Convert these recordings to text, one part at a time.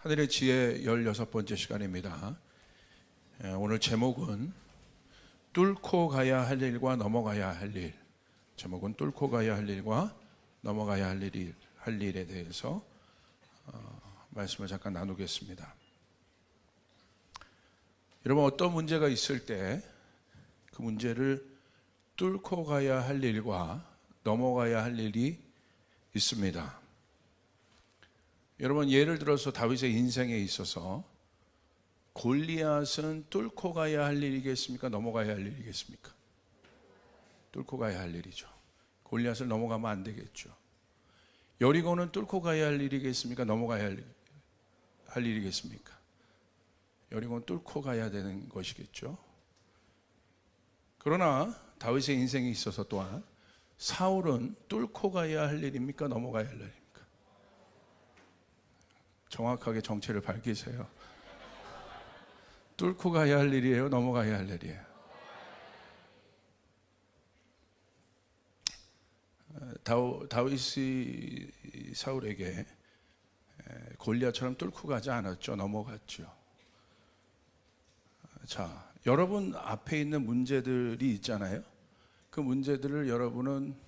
하늘의 지혜 16번째 시간입니다. 오늘 제목은 뚫고 가야 할 일과 넘어가야 할 일. 제목은 뚫고 가야 할 일과 넘어가야 할 일에 대해서 말씀을 잠깐 나누겠습니다. 여러분, 어떤 문제가 있을 때 그 문제를 뚫고 가야 할 일과 넘어가야 할 일이 있습니다. 여러분, 예를 들어서 다윗의 인생에 있어서 골리앗은 뚫고 가야 할 일이겠습니까? 넘어가야 할 일이겠습니까? 뚫고 가야 할 일이죠. 골리앗을 넘어가면 안 되겠죠. 여리고는 뚫고 가야 할 일이겠습니까? 넘어가야 할 일이겠습니까? 여리고는 뚫고 가야 되는 것이겠죠. 그러나 다윗의 인생에 있어서 또한 사울은 뚫고 가야 할 일입니까? 넘어가야 할 일입니까? 정확하게 정체를 밝히세요. 뚫고 가야 할 일이에요? 넘어가야 할 일이에요? 다윗이 사울에게 골리앗처럼 뚫고 가지 않았죠. 넘어갔죠. 자, 여러분 앞에 있는 문제들이 있잖아요. 그 문제들을 여러분은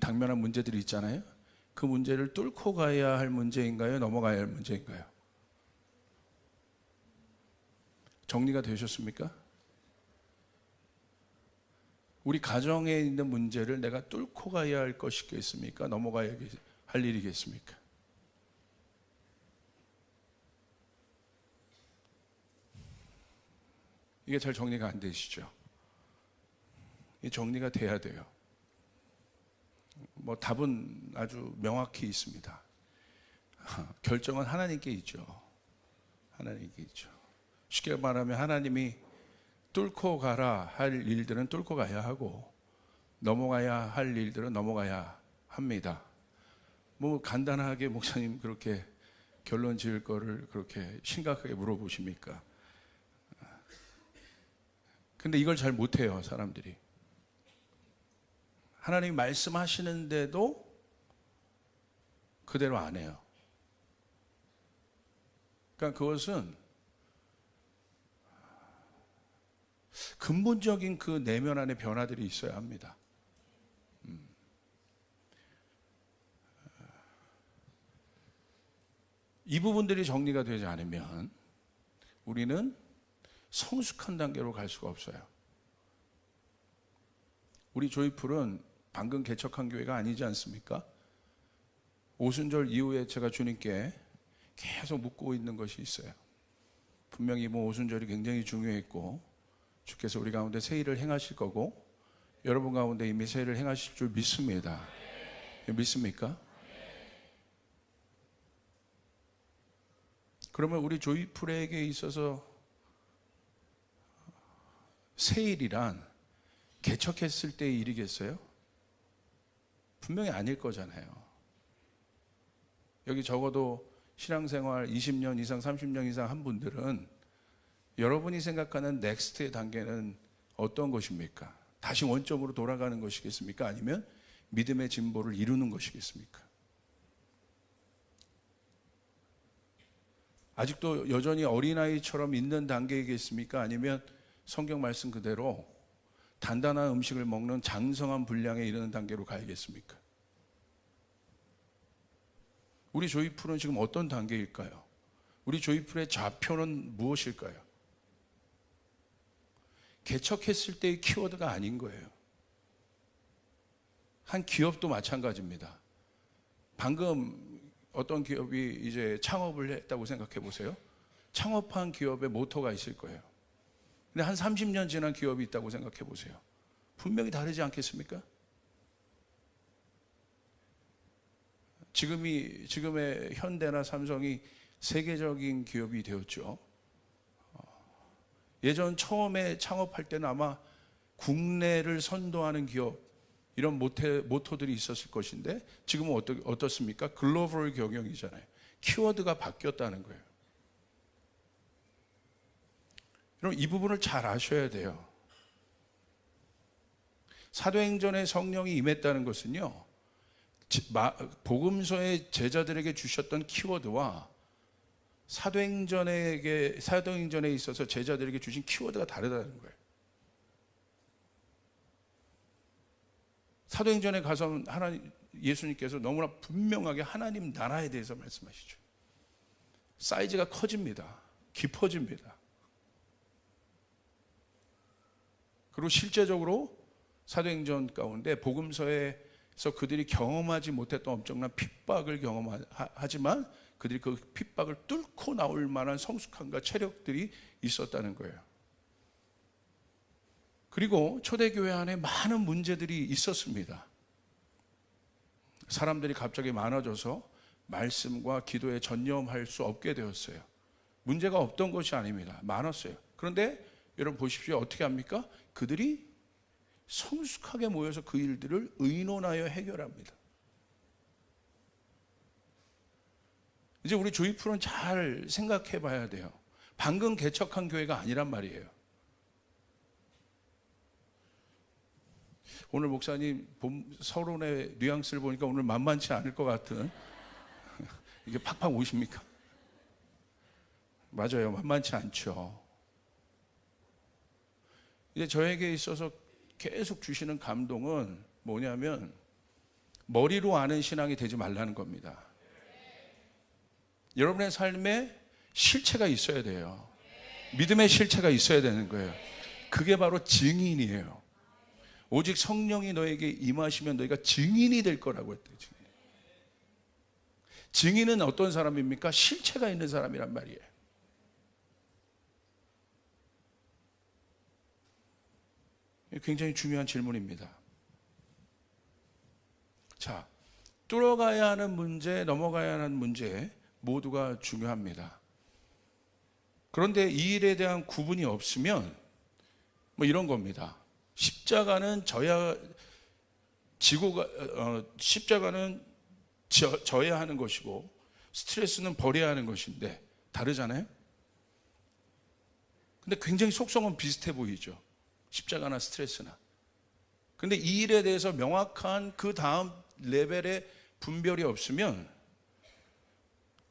당면한 문제들이 있잖아요. 그 문제를 뚫고 가야 할 문제인가요? 넘어가야 할 문제인가요? 정리가 되셨습니까? 우리 가정에 있는 문제를 내가 뚫고 가야 할 것이겠습니까? 넘어가야 할 일이겠습니까? 이게 잘 정리가 안 되시죠? 이 정리가 돼야 돼요. 답은 아주 명확히 있습니다. 결정은 하나님께 있죠. 하나님께 있죠. 쉽게 말하면 하나님이 뚫고 가라 할 일들은 뚫고 가야 하고 넘어가야 할 일들은 넘어가야 합니다. 간단하게 목사님 그렇게 결론 지을 거를 그렇게 심각하게 물어보십니까? 근데 이걸 잘 못해요, 사람들이. 하나님이 말씀하시는데도 그대로 안 해요. 그러니까 그것은 근본적인 그 내면 안에 변화들이 있어야 합니다. 이 부분들이 정리가 되지 않으면 우리는 성숙한 단계로 갈 수가 없어요. 우리 조이풀은 방금 개척한 교회가 아니지 않습니까? 오순절 이후에 제가 주님께 계속 묻고 있는 것이 있어요. 분명히 오순절이 굉장히 중요했고 주께서 우리 가운데 새 일을 행하실 거고 여러분 가운데 이미 새 일을 행하실 줄 믿습니다. 믿습니까? 그러면 우리 조이풀에게 있어서 새 일이란 개척했을 때의 일이겠어요? 분명히 아닐 거잖아요. 여기 적어도 신앙생활 20년 이상 30년 이상 한 분들은 여러분이 생각하는 넥스트의 단계는 어떤 것입니까? 다시 원점으로 돌아가는 것이겠습니까? 아니면 믿음의 진보를 이루는 것이겠습니까? 아직도 여전히 어린아이처럼 있는 단계이겠습니까? 아니면 성경 말씀 그대로 단단한 음식을 먹는 장성한 분량에 이르는 단계로 가야겠습니까? 우리 조이풀은 지금 어떤 단계일까요? 우리 조이풀의 좌표는 무엇일까요? 개척했을 때의 키워드가 아닌 거예요. 한 기업도 마찬가지입니다. 방금 어떤 기업이 이제 창업을 했다고 생각해 보세요. 창업한 기업의 모토가 있을 거예요. 근데 한 30년 지난 기업이 있다고 생각해 보세요. 분명히 다르지 않겠습니까? 지금의 현대나 삼성이 세계적인 기업이 되었죠. 예전 처음에 창업할 때는 아마 국내를 선도하는 기업 이런 모토들이 있었을 것인데 지금은 어떻습니까? 글로벌 경영이잖아요. 키워드가 바뀌었다는 거예요. 여러분, 이 부분을 잘 아셔야 돼요. 사도행전에 성령이 임했다는 것은요, 복음서의 제자들에게 주셨던 키워드와 사도행전에 있어서 제자들에게 주신 키워드가 다르다는 거예요. 사도행전에 가서 예수님께서 너무나 분명하게 하나님 나라에 대해서 말씀하시죠. 사이즈가 커집니다. 깊어집니다. 그리고 실제적으로 사도행전 가운데 복음서에서 그들이 경험하지 못했던 엄청난 핍박을 경험하지만 그들이 그 핍박을 뚫고 나올 만한 성숙함과 체력들이 있었다는 거예요. 그리고 초대교회 안에 많은 문제들이 있었습니다. 사람들이 갑자기 많아져서 말씀과 기도에 전념할 수 없게 되었어요. 문제가 없던 것이 아닙니다. 많았어요. 그런데 여러분 보십시오. 어떻게 합니까? 그들이 성숙하게 모여서 그 일들을 의논하여 해결합니다. 이제 우리 조이풀은 잘 생각해 봐야 돼요. 방금 개척한 교회가 아니란 말이에요. 오늘 목사님 서론의 뉘앙스를 보니까 오늘 만만치 않을 것 같은 이게 팍팍 오십니까? 맞아요. 만만치 않죠. 이제 저에게 있어서 계속 주시는 감동은 뭐냐면 머리로 아는 신앙이 되지 말라는 겁니다. 여러분의 삶에 실체가 있어야 돼요. 믿음의 실체가 있어야 되는 거예요. 그게 바로 증인이에요. 오직 성령이 너에게 임하시면 너희가 증인이 될 거라고 했대요. 증인은 어떤 사람입니까? 실체가 있는 사람이란 말이에요. 굉장히 중요한 질문입니다. 자, 뚫어가야 하는 문제, 넘어가야 하는 문제 모두가 중요합니다. 그런데 이 일에 대한 구분이 없으면 뭐 이런 겁니다. 십자가는 십자가는 져야 하는 것이고 스트레스는 버려야 하는 것인데 다르잖아요. 근데 굉장히 속성은 비슷해 보이죠. 십자가나 스트레스나. 근데 이 일에 대해서 명확한 그 다음 레벨의 분별이 없으면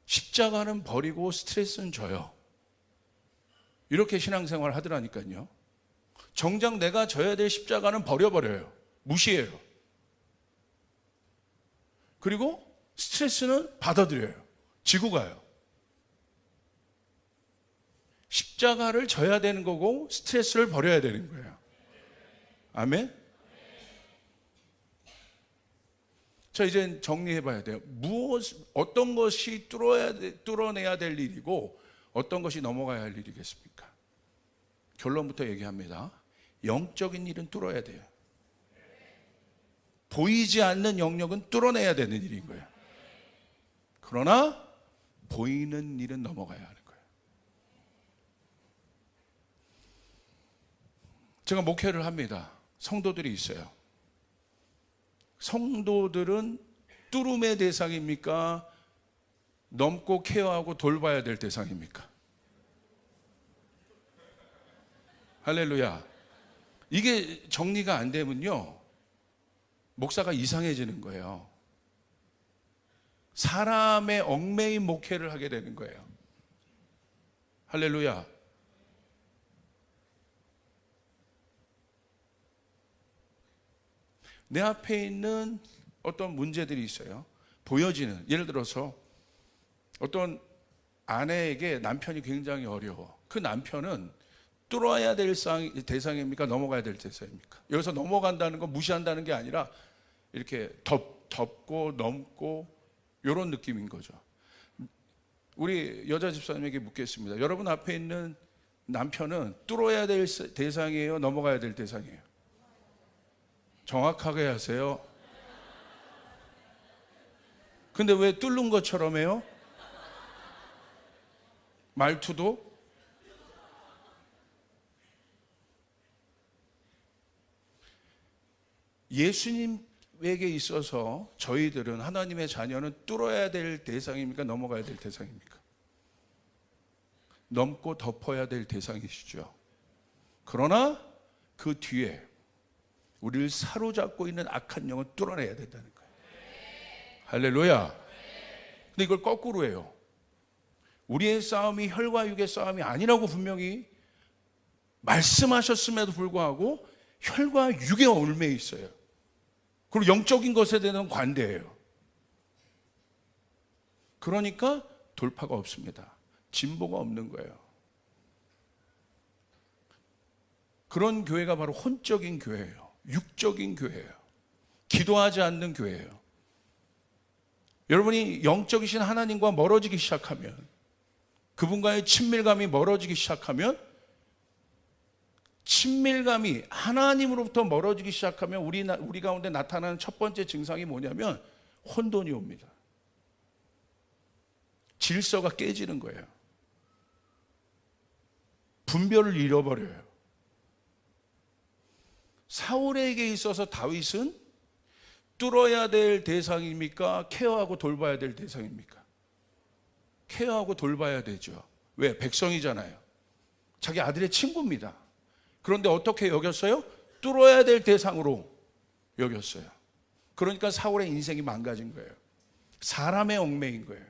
십자가는 버리고 스트레스는 져요. 이렇게 신앙생활 하더라니까요. 정작 내가 져야 될 십자가는 버려버려요. 무시해요. 그리고 스트레스는 받아들여요. 지고 가요. 십자가를 져야 되는 거고 스트레스를 버려야 되는 거예요. 아멘? 자, 이제 정리해 봐야 돼요. 어떤 것이 뚫어내야 될 일이고 어떤 것이 넘어가야 할 일이겠습니까? 결론부터 얘기합니다. 영적인 일은 뚫어야 돼요. 보이지 않는 영역은 뚫어내야 되는 일인 거예요. 그러나 보이는 일은 넘어가야 하는 거예요. 제가 목회를 합니다. 성도들이 있어요. 성도들은 뚫음의 대상입니까? 넘고 케어하고 돌봐야 될 대상입니까? 할렐루야. 이게 정리가 안 되면요, 목사가 이상해지는 거예요. 사람의 얽매인 목회를 하게 되는 거예요. 할렐루야. 내 앞에 있는 어떤 문제들이 있어요. 보여지는, 예를 들어서 어떤 아내에게 남편이 굉장히 어려워. 그 남편은 뚫어야 될 대상입니까? 넘어가야 될 대상입니까? 여기서 넘어간다는 건 무시한다는 게 아니라 이렇게 덮고 넘고 이런 느낌인 거죠. 우리 여자 집사님에게 묻겠습니다. 여러분 앞에 있는 남편은 뚫어야 될 대상이에요? 넘어가야 될 대상이에요? 정확하게 하세요. 근데 왜 뚫는 것처럼 해요? 말투도? 예수님에게 있어서 저희들은, 하나님의 자녀는 뚫어야 될 대상입니까? 넘어가야 될 대상입니까? 넘고 덮어야 될 대상이시죠. 그러나 그 뒤에 우리를 사로잡고 있는 악한 영은 뚫어내야 된다는 거예요. 할렐루야. 근데 이걸 거꾸로 해요. 우리의 싸움이 혈과 육의 싸움이 아니라고 분명히 말씀하셨음에도 불구하고 혈과 육에 얽매여 있어요. 그리고 영적인 것에 대한 관대해요. 그러니까 돌파가 없습니다. 진보가 없는 거예요. 그런 교회가 바로 혼적인 교회예요. 육적인 교회예요. 기도하지 않는 교회예요. 여러분이 영적이신 하나님과 멀어지기 시작하면, 그분과의 친밀감이 멀어지기 시작하면, 친밀감이 하나님으로부터 멀어지기 시작하면 우리 가운데 나타나는 첫 번째 증상이 뭐냐면 혼돈이 옵니다. 질서가 깨지는 거예요. 분별을 잃어버려요. 사울에게 있어서 다윗은 뚫어야 될 대상입니까? 케어하고 돌봐야 될 대상입니까? 케어하고 돌봐야 되죠. 왜? 백성이잖아요. 자기 아들의 친구입니다. 그런데 어떻게 여겼어요? 뚫어야 될 대상으로 여겼어요. 그러니까 사울의 인생이 망가진 거예요. 사람의 얽매인 거예요.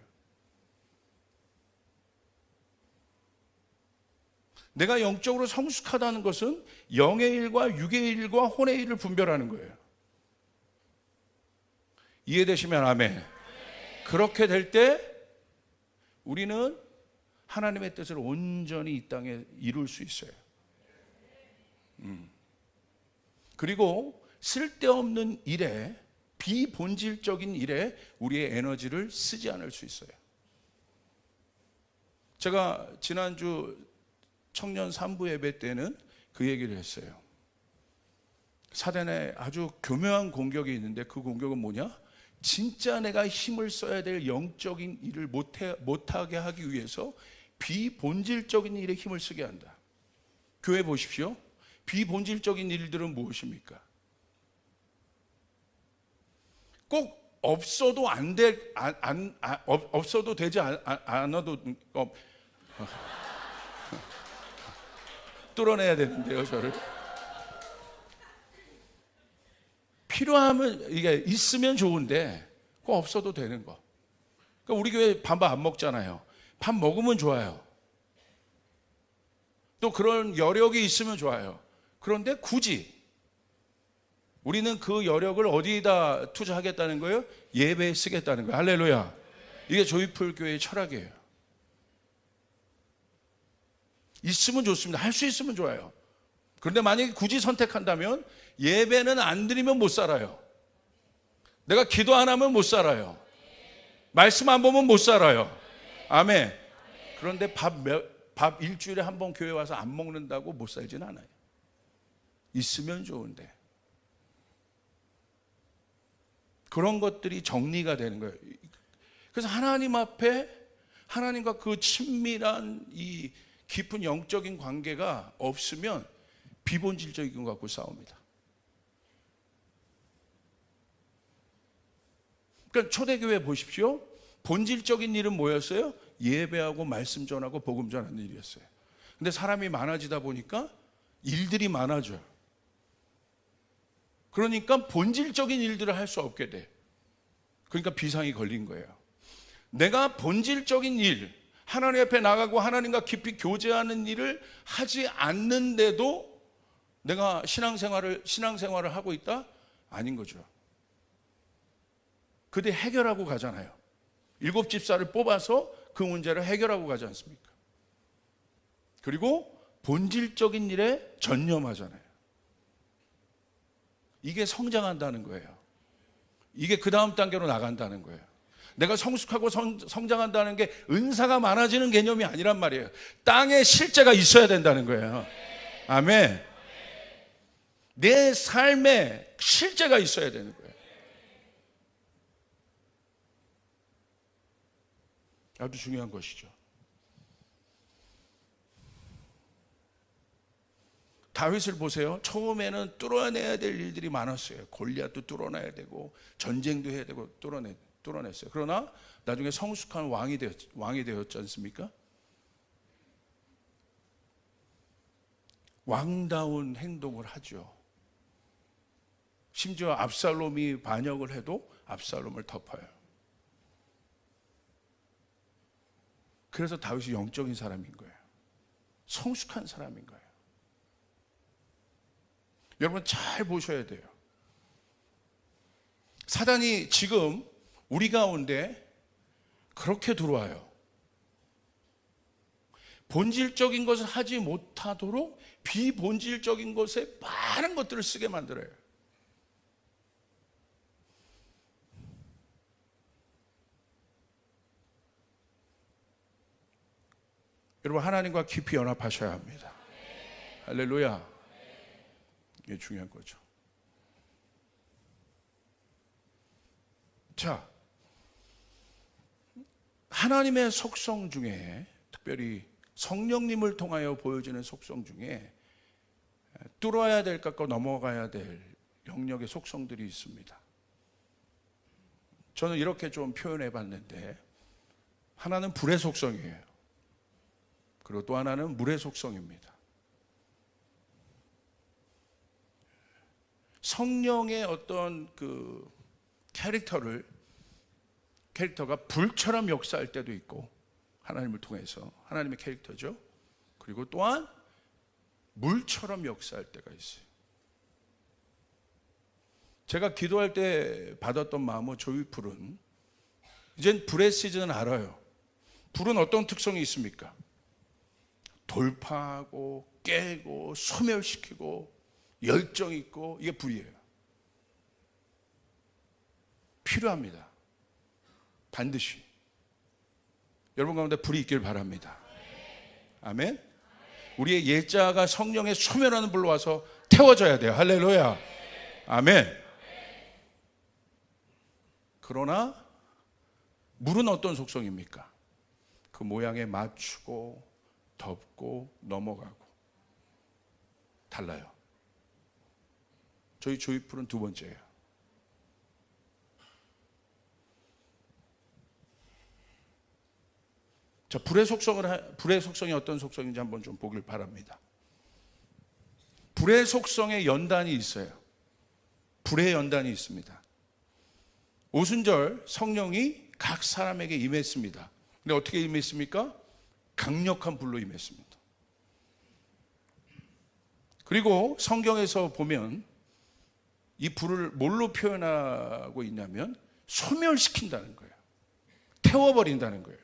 내가 영적으로 성숙하다는 것은 영의 일과 육의 일과 혼의 일을 분별하는 거예요. 이해되시면 아멘. 그렇게 될 때 우리는 하나님의 뜻을 온전히 이 땅에 이룰 수 있어요. 그리고 쓸데없는 일에, 비본질적인 일에 우리의 에너지를 쓰지 않을 수 있어요. 제가 지난주 청년 3부 예배 때는 그 얘기를 했어요. 사단에 아주 교묘한 공격이 있는데 그 공격은 뭐냐? 진짜 내가 힘을 써야 될 영적인 일을 못하게 하기 위해서 비본질적인 일에 힘을 쓰게 한다. 교회 보십시오. 비본질적인 일들은 무엇입니까? 꼭 없어도 없어도 되지 않아도 뚫어내야 되는데요, 저를. 필요하면 이게 있으면 좋은데 꼭 없어도 되는 거. 그러니까 우리 교회 밥 안 먹잖아요. 밥 먹으면 좋아요. 또 그런 여력이 있으면 좋아요. 그런데 굳이 우리는 그 여력을 어디다 투자하겠다는 거예요? 예배에 쓰겠다는 거예요. 할렐루야. 이게 조이풀 교회의 철학이에요. 있으면 좋습니다. 할 수 있으면 좋아요. 그런데 만약에 굳이 선택한다면 예배는 안 드리면 못 살아요. 내가 기도 안 하면 못 살아요. 말씀 안 보면 못 살아요. 아멘. 그런데 밥 일주일에 한 번 교회 와서 안 먹는다고 못 살진 않아요. 있으면 좋은데. 그런 것들이 정리가 되는 거예요. 그래서 하나님 앞에 하나님과 그 친밀한 이 깊은 영적인 관계가 없으면 비본질적인 것 갖고 싸웁니다. 그러니까 초대교회 보십시오. 본질적인 일은 뭐였어요? 예배하고 말씀 전하고 복음 전하는 일이었어요. 근데 사람이 많아지다 보니까 일들이 많아져요. 그러니까 본질적인 일들을 할 수 없게 돼. 그러니까 비상이 걸린 거예요. 내가 본질적인 일, 하나님 앞에 나가고 하나님과 깊이 교제하는 일을 하지 않는데도 내가 신앙생활을 하고 있다? 아닌 거죠. 그때 해결하고 가잖아요. 7 집사를 뽑아서 그 문제를 해결하고 가지 않습니까? 그리고 본질적인 일에 전념하잖아요. 이게 성장한다는 거예요. 이게 그 다음 단계로 나간다는 거예요. 내가 성숙하고 성장한다는 게 은사가 많아지는 개념이 아니란 말이에요. 땅에 실제가 있어야 된다는 거예요. 아멘. 내 삶에 실제가 있어야 되는 거예요. 아주 중요한 것이죠. 다윗을 보세요. 처음에는 뚫어내야 될 일들이 많았어요. 골리앗도 뚫어내야 되고 전쟁도 해야 되고 뚫어냈어요. 그러나 나중에 성숙한 왕이 되었지 않습니까? 왕다운 행동을 하죠. 심지어 압살롬이 반역을 해도 압살롬을 덮어요. 그래서 다윗이 영적인 사람인 거예요. 성숙한 사람인 거예요. 여러분 잘 보셔야 돼요. 사단이 지금 우리 가운데 그렇게 들어와요. 본질적인 것을 하지 못하도록 비본질적인 것에 많은 것들을 쓰게 만들어요. 여러분 하나님과 깊이 연합하셔야 합니다. 할렐루야. 이게 중요한 거죠. 자, 하나님의 속성 중에 특별히 성령님을 통하여 보여지는 속성 중에 뚫어야 될 것과 넘어가야 될 영역의 속성들이 있습니다. 저는 이렇게 좀 표현해 봤는데, 하나는 불의 속성이에요. 그리고 또 하나는 물의 속성입니다. 성령의 어떤 그 캐릭터가 불처럼 역사할 때도 있고, 하나님을 통해서 하나님의 캐릭터죠. 그리고 또한 물처럼 역사할 때가 있어요. 제가 기도할 때 받았던 마음은 조이풀은 이젠 불의 시즌은 알아요. 불은 어떤 특성이 있습니까? 돌파하고 깨고 소멸시키고 열정 있고, 이게 불이에요. 필요합니다. 반드시 여러분 가운데 불이 있길 바랍니다. 아멘. 우리의 옛자가 성령의 소멸하는 불로 와서 태워져야 돼요. 할렐루야. 아멘. 그러나 물은 어떤 속성입니까? 그 모양에 맞추고 덮고 넘어가고 달라요. 저희 조이풀은 두 번째예요. 자, 불의 속성이 어떤 속성인지 한번 좀 보길 바랍니다. 불의 속성에 연단이 있어요. 불의 연단이 있습니다. 오순절 성령이 각 사람에게 임했습니다. 근데 어떻게 임했습니까? 강력한 불로 임했습니다. 그리고 성경에서 보면 이 불을 뭘로 표현하고 있냐면 소멸시킨다는 거예요. 태워버린다는 거예요.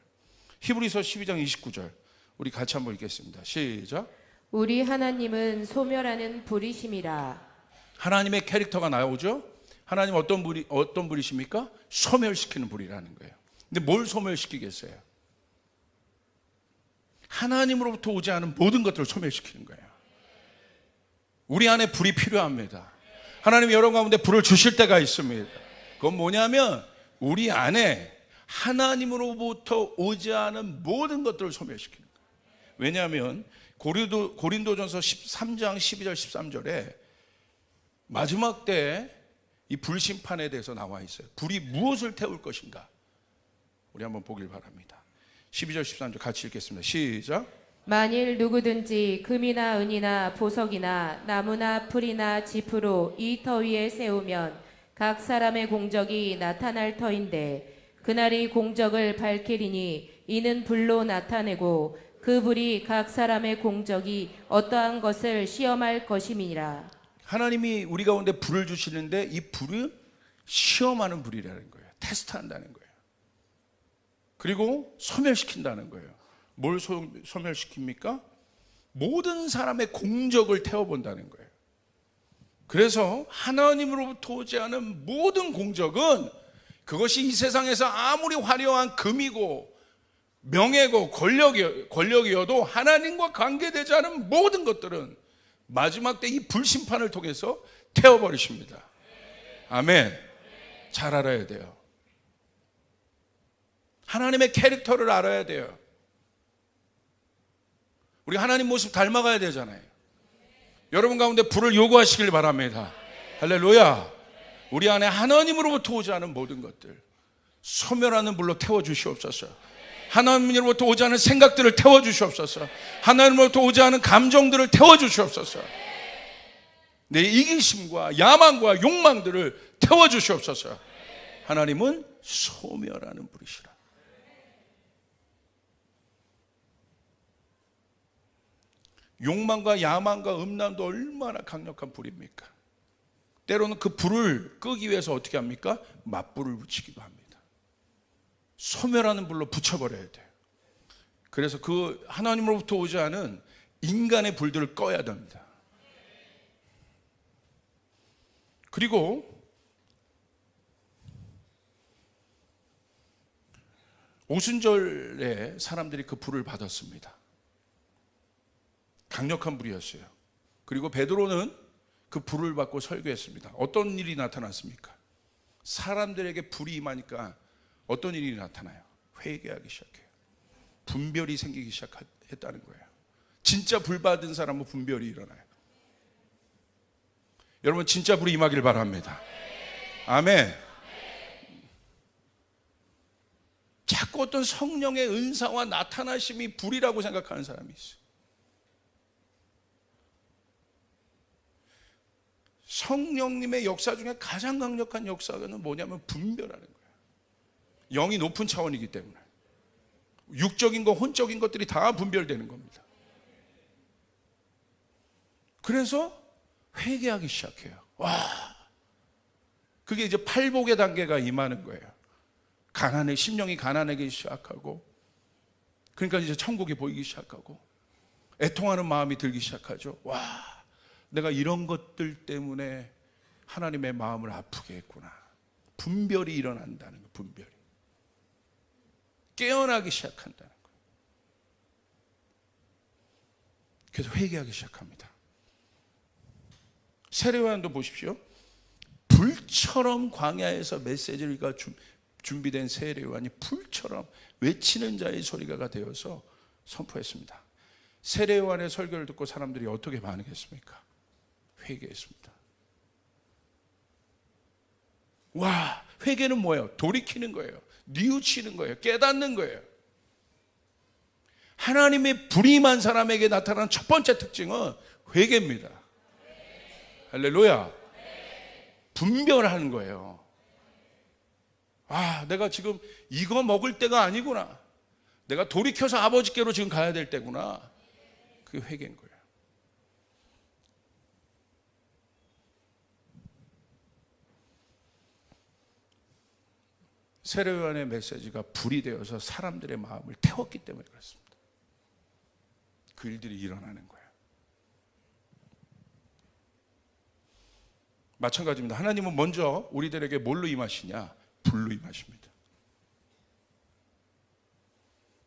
히브리서 12장 29절 우리 같이 한번 읽겠습니다. 시작. 우리 하나님은 소멸하는 불이심이라. 하나님의 캐릭터가 나오죠. 하나님 어떤 불이십니까? 소멸시키는 불이라는 거예요. 근데 뭘 소멸시키겠어요? 하나님으로부터 오지 않은 모든 것들을 소멸시키는 거예요. 우리 안에 불이 필요합니다. 하나님이 여러분 가운데 불을 주실 때가 있습니다. 그건 뭐냐면 우리 안에 하나님으로부터 오지 않은 모든 것들을 소멸시키는 거예요. 왜냐하면 고린도전서 13장 12절 13절에 마지막 때 이 불심판에 대해서 나와 있어요. 불이 무엇을 태울 것인가? 우리 한번 보길 바랍니다. 12절 13절 같이 읽겠습니다. 시작. 만일 누구든지 금이나 은이나 보석이나 나무나 풀이나 지푸로 이 터 위에 세우면 각 사람의 공적이 나타날 터인데 그날이 공적을 밝히리니 이는 불로 나타내고 그 불이 각 사람의 공적이 어떠한 것을 시험할 것임이니라. 하나님이 우리 가운데 불을 주시는데 이 불은 시험하는 불이라는 거예요. 테스트한다는 거예요. 그리고 소멸시킨다는 거예요. 뭘 소멸시킵니까? 모든 사람의 공적을 태워본다는 거예요. 그래서 하나님으로부터 오지 않은 모든 공적은 그것이 이 세상에서 아무리 화려한 금이고 명예고 권력이어도 하나님과 관계되지 않은 모든 것들은 마지막 때 이 불심판을 통해서 태워버리십니다. 아멘. 잘 알아야 돼요. 하나님의 캐릭터를 알아야 돼요. 우리 하나님 모습 닮아가야 되잖아요. 여러분 가운데 불을 요구하시길 바랍니다. 할렐루야. 우리 안에 하나님으로부터 오지 않은 모든 것들 소멸하는 불로 태워주시옵소서. 하나님으로부터 오지 않은 생각들을 태워주시옵소서. 하나님으로부터 오지 않은 감정들을 태워주시옵소서. 내 이기심과 야망과 욕망들을 태워주시옵소서. 하나님은 소멸하는 불이시라. 욕망과 야망과 음란도 얼마나 강력한 불입니까? 때로는 그 불을 끄기 위해서 어떻게 합니까? 맞불을 붙이기도 합니다. 소멸하는 불로 붙여버려야 돼요. 그래서 그 하나님으로부터 오지 않은 인간의 불들을 꺼야 됩니다. 그리고 오순절에 사람들이 그 불을 받았습니다. 강력한 불이었어요. 그리고 베드로는 그 불을 받고 설교했습니다. 어떤 일이 나타났습니까? 사람들에게 불이 임하니까 어떤 일이 나타나요? 회개하기 시작해요. 분별이 생기기 시작했다는 거예요. 진짜 불 받은 사람은 분별이 일어나요. 여러분 진짜 불이 임하길 바랍니다. 아멘. 자꾸 어떤 성령의 은사와 나타나심이 불이라고 생각하는 사람이 있어요. 성령님의 역사 중에 가장 강력한 역사는 뭐냐면 분별하는 거예요. 영이 높은 차원이기 때문에 육적인 것, 혼적인 것들이 다 분별되는 겁니다. 그래서 회개하기 시작해요. 와, 그게 이제 팔복의 단계가 임하는 거예요. 심령이 가난하기 시작하고, 그러니까 이제 천국이 보이기 시작하고, 애통하는 마음이 들기 시작하죠. 와, 내가 이런 것들 때문에 하나님의 마음을 아프게 했구나. 분별이 일어난다는 거예요. 분별이 깨어나기 시작한다는 거예요. 그래서 회개하기 시작합니다. 세례요한도 보십시오. 불처럼 광야에서 메시지가 준비된 세례요한이 불처럼 외치는 자의 소리가 되어서 선포했습니다. 세례요한의 설교를 듣고 사람들이 어떻게 반응했습니까? 회개했습니다. 와, 회개는 뭐예요? 돌이키는 거예요. 뉘우치는 거예요. 깨닫는 거예요. 하나님의 불이 임한 사람에게 나타나는 첫 번째 특징은 회개입니다. 할렐루야. 분별하는 거예요. 아, 내가 지금 이거 먹을 때가 아니구나. 내가 돌이켜서 아버지께로 지금 가야 될 때구나. 그게 회개인 거예요. 세례요한의 메시지가 불이 되어서 사람들의 마음을 태웠기 때문에 그렇습니다. 그 일들이 일어나는 거예요. 마찬가지입니다. 하나님은 먼저 우리들에게 뭘로 임하시냐? 불로 임하십니다.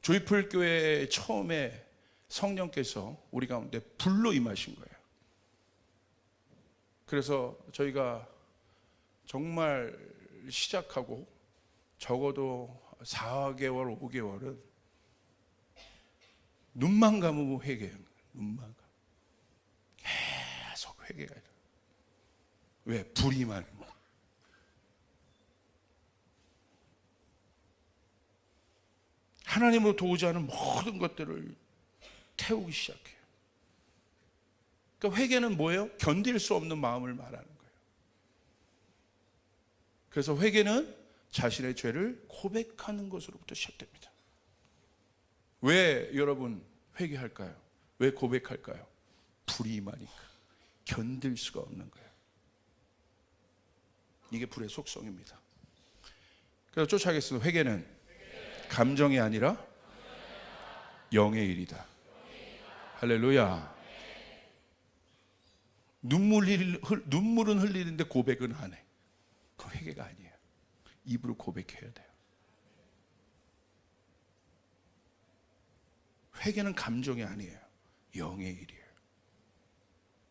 조이풀 교회 처음에 성령께서 우리 가운데 불로 임하신 거예요. 그래서 저희가 정말 시작하고 적어도 4개월, 5개월은 눈만 감으면 회개해요. 눈만 감으면 계속 회개가 일어나요. 왜? 불이 임하는 거. 하나님으로 도우지 않은 모든 것들을 태우기 시작해요. 그러니까 회개는 뭐예요? 견딜 수 없는 마음을 말하는 거예요. 그래서 회개는 자신의 죄를 고백하는 것으로부터 시작됩니다. 왜 여러분 회개할까요? 왜 고백할까요? 불이 임하니까 견딜 수가 없는 거예요. 이게 불의 속성입니다. 그래서 쫓아가겠습니다. 회개는 감정이 아니라 영의 일이다. 할렐루야. 눈물은 흘리는데 고백은 안 해. 그 회개가 아니에요. 입으로 고백해야 돼요. 회개는 감정이 아니에요. 영의 일이에요.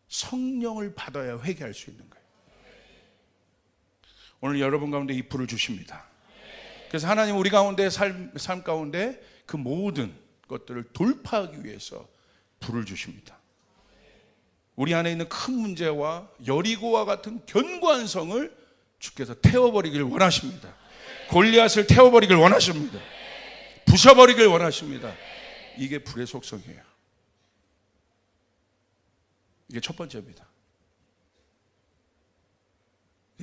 성령을 받아야 회개할 수 있는 거예요. 오늘 여러분 가운데 이 불을 주십니다. 그래서 하나님 우리 가운데 삶 가운데 그 모든 것들을 돌파하기 위해서 불을 주십니다. 우리 안에 있는 큰 문제와 여리고와 같은 견고한 성을 주께서 태워버리길 원하십니다. 골리앗을 태워버리길 원하십니다. 부셔버리길 원하십니다. 이게 불의 속성이에요. 이게 첫 번째입니다.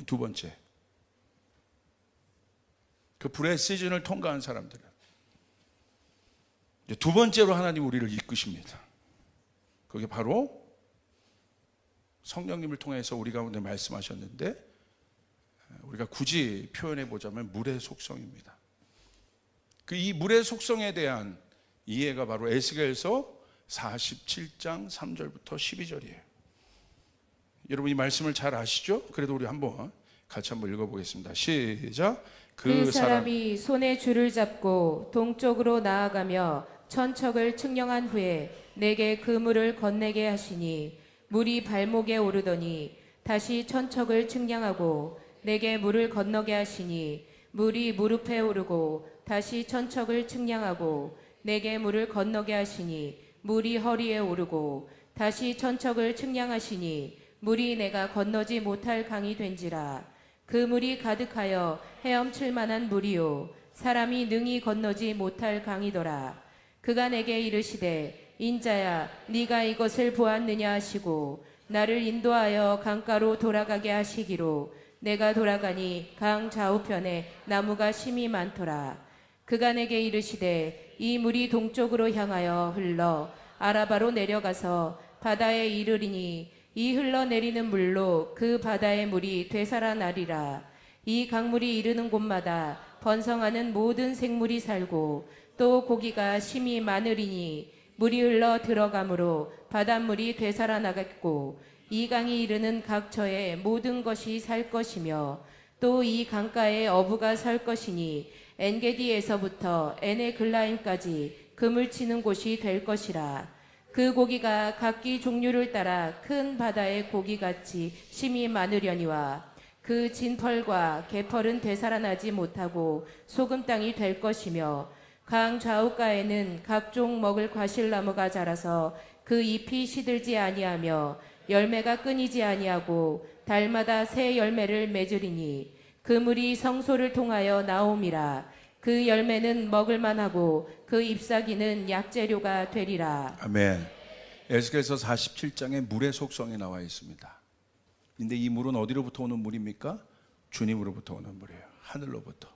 두 번째, 그 불의 시즌을 통과한 사람들은 이제 두 번째로 하나님 우리를 이끄십니다. 그게 바로 성령님을 통해서 우리 가운데 말씀하셨는데, 우리가 굳이 표현해 보자면 물의 속성입니다. 이 물의 속성에 대한 이해가 바로 에스겔서 47장 3절부터 12절이에요. 여러분 이 말씀을 잘 아시죠? 그래도 우리 같이 한번 읽어보겠습니다. 시작. 그 사람이 손에 줄을 잡고 동쪽으로 나아가며 천척을 측량한 후에 내게 그 물을 건네게 하시니 물이 발목에 오르더니 다시 천척을 측량하고 내게 물을 건너게 하시니 물이 무릎에 오르고 다시 천척을 측량하고 내게 물을 건너게 하시니 물이 허리에 오르고 다시 천척을 측량하시니 물이 내가 건너지 못할 강이 된지라. 그 물이 가득하여 헤엄칠 만한 물이요 사람이 능히 건너지 못할 강이더라. 그가 내게 이르시되 인자야 네가 이것을 보았느냐 하시고 나를 인도하여 강가로 돌아가게 하시기로 내가 돌아가니 강 좌우편에 나무가 심이 많더라. 그가 내게 이르시되 이 물이 동쪽으로 향하여 흘러 아라바로 내려가서 바다에 이르리니 이 흘러내리는 물로 그 바다의 물이 되살아나리라. 이 강물이 이르는 곳마다 번성하는 모든 생물이 살고 또 고기가 심이 많으리니 물이 흘러 들어가므로 바닷물이 되살아나겠고 이 강이 이르는 각처에 모든 것이 살 것이며 또 이 강가에 어부가 살 것이니 엔게디에서부터 에네글라임까지 금을 치는 곳이 될 것이라. 그 고기가 각기 종류를 따라 큰 바다의 고기같이 심이 많으려니와 그 진펄과 개펄은 되살아나지 못하고 소금 땅이 될 것이며 강 좌우가에는 각종 먹을 과실나무가 자라서 그 잎이 시들지 아니하며 열매가 끊이지 아니하고 달마다 새 열매를 맺으리니 그 물이 성소를 통하여 나옴이라. 그 열매는 먹을만하고 그 잎사귀는 약재료가 되리라. 아멘. 에스겔서 47장에 물의 속성이 나와 있습니다. 근데 이 물은 어디로부터 오는 물입니까? 주님으로부터 오는 물이에요. 하늘로부터.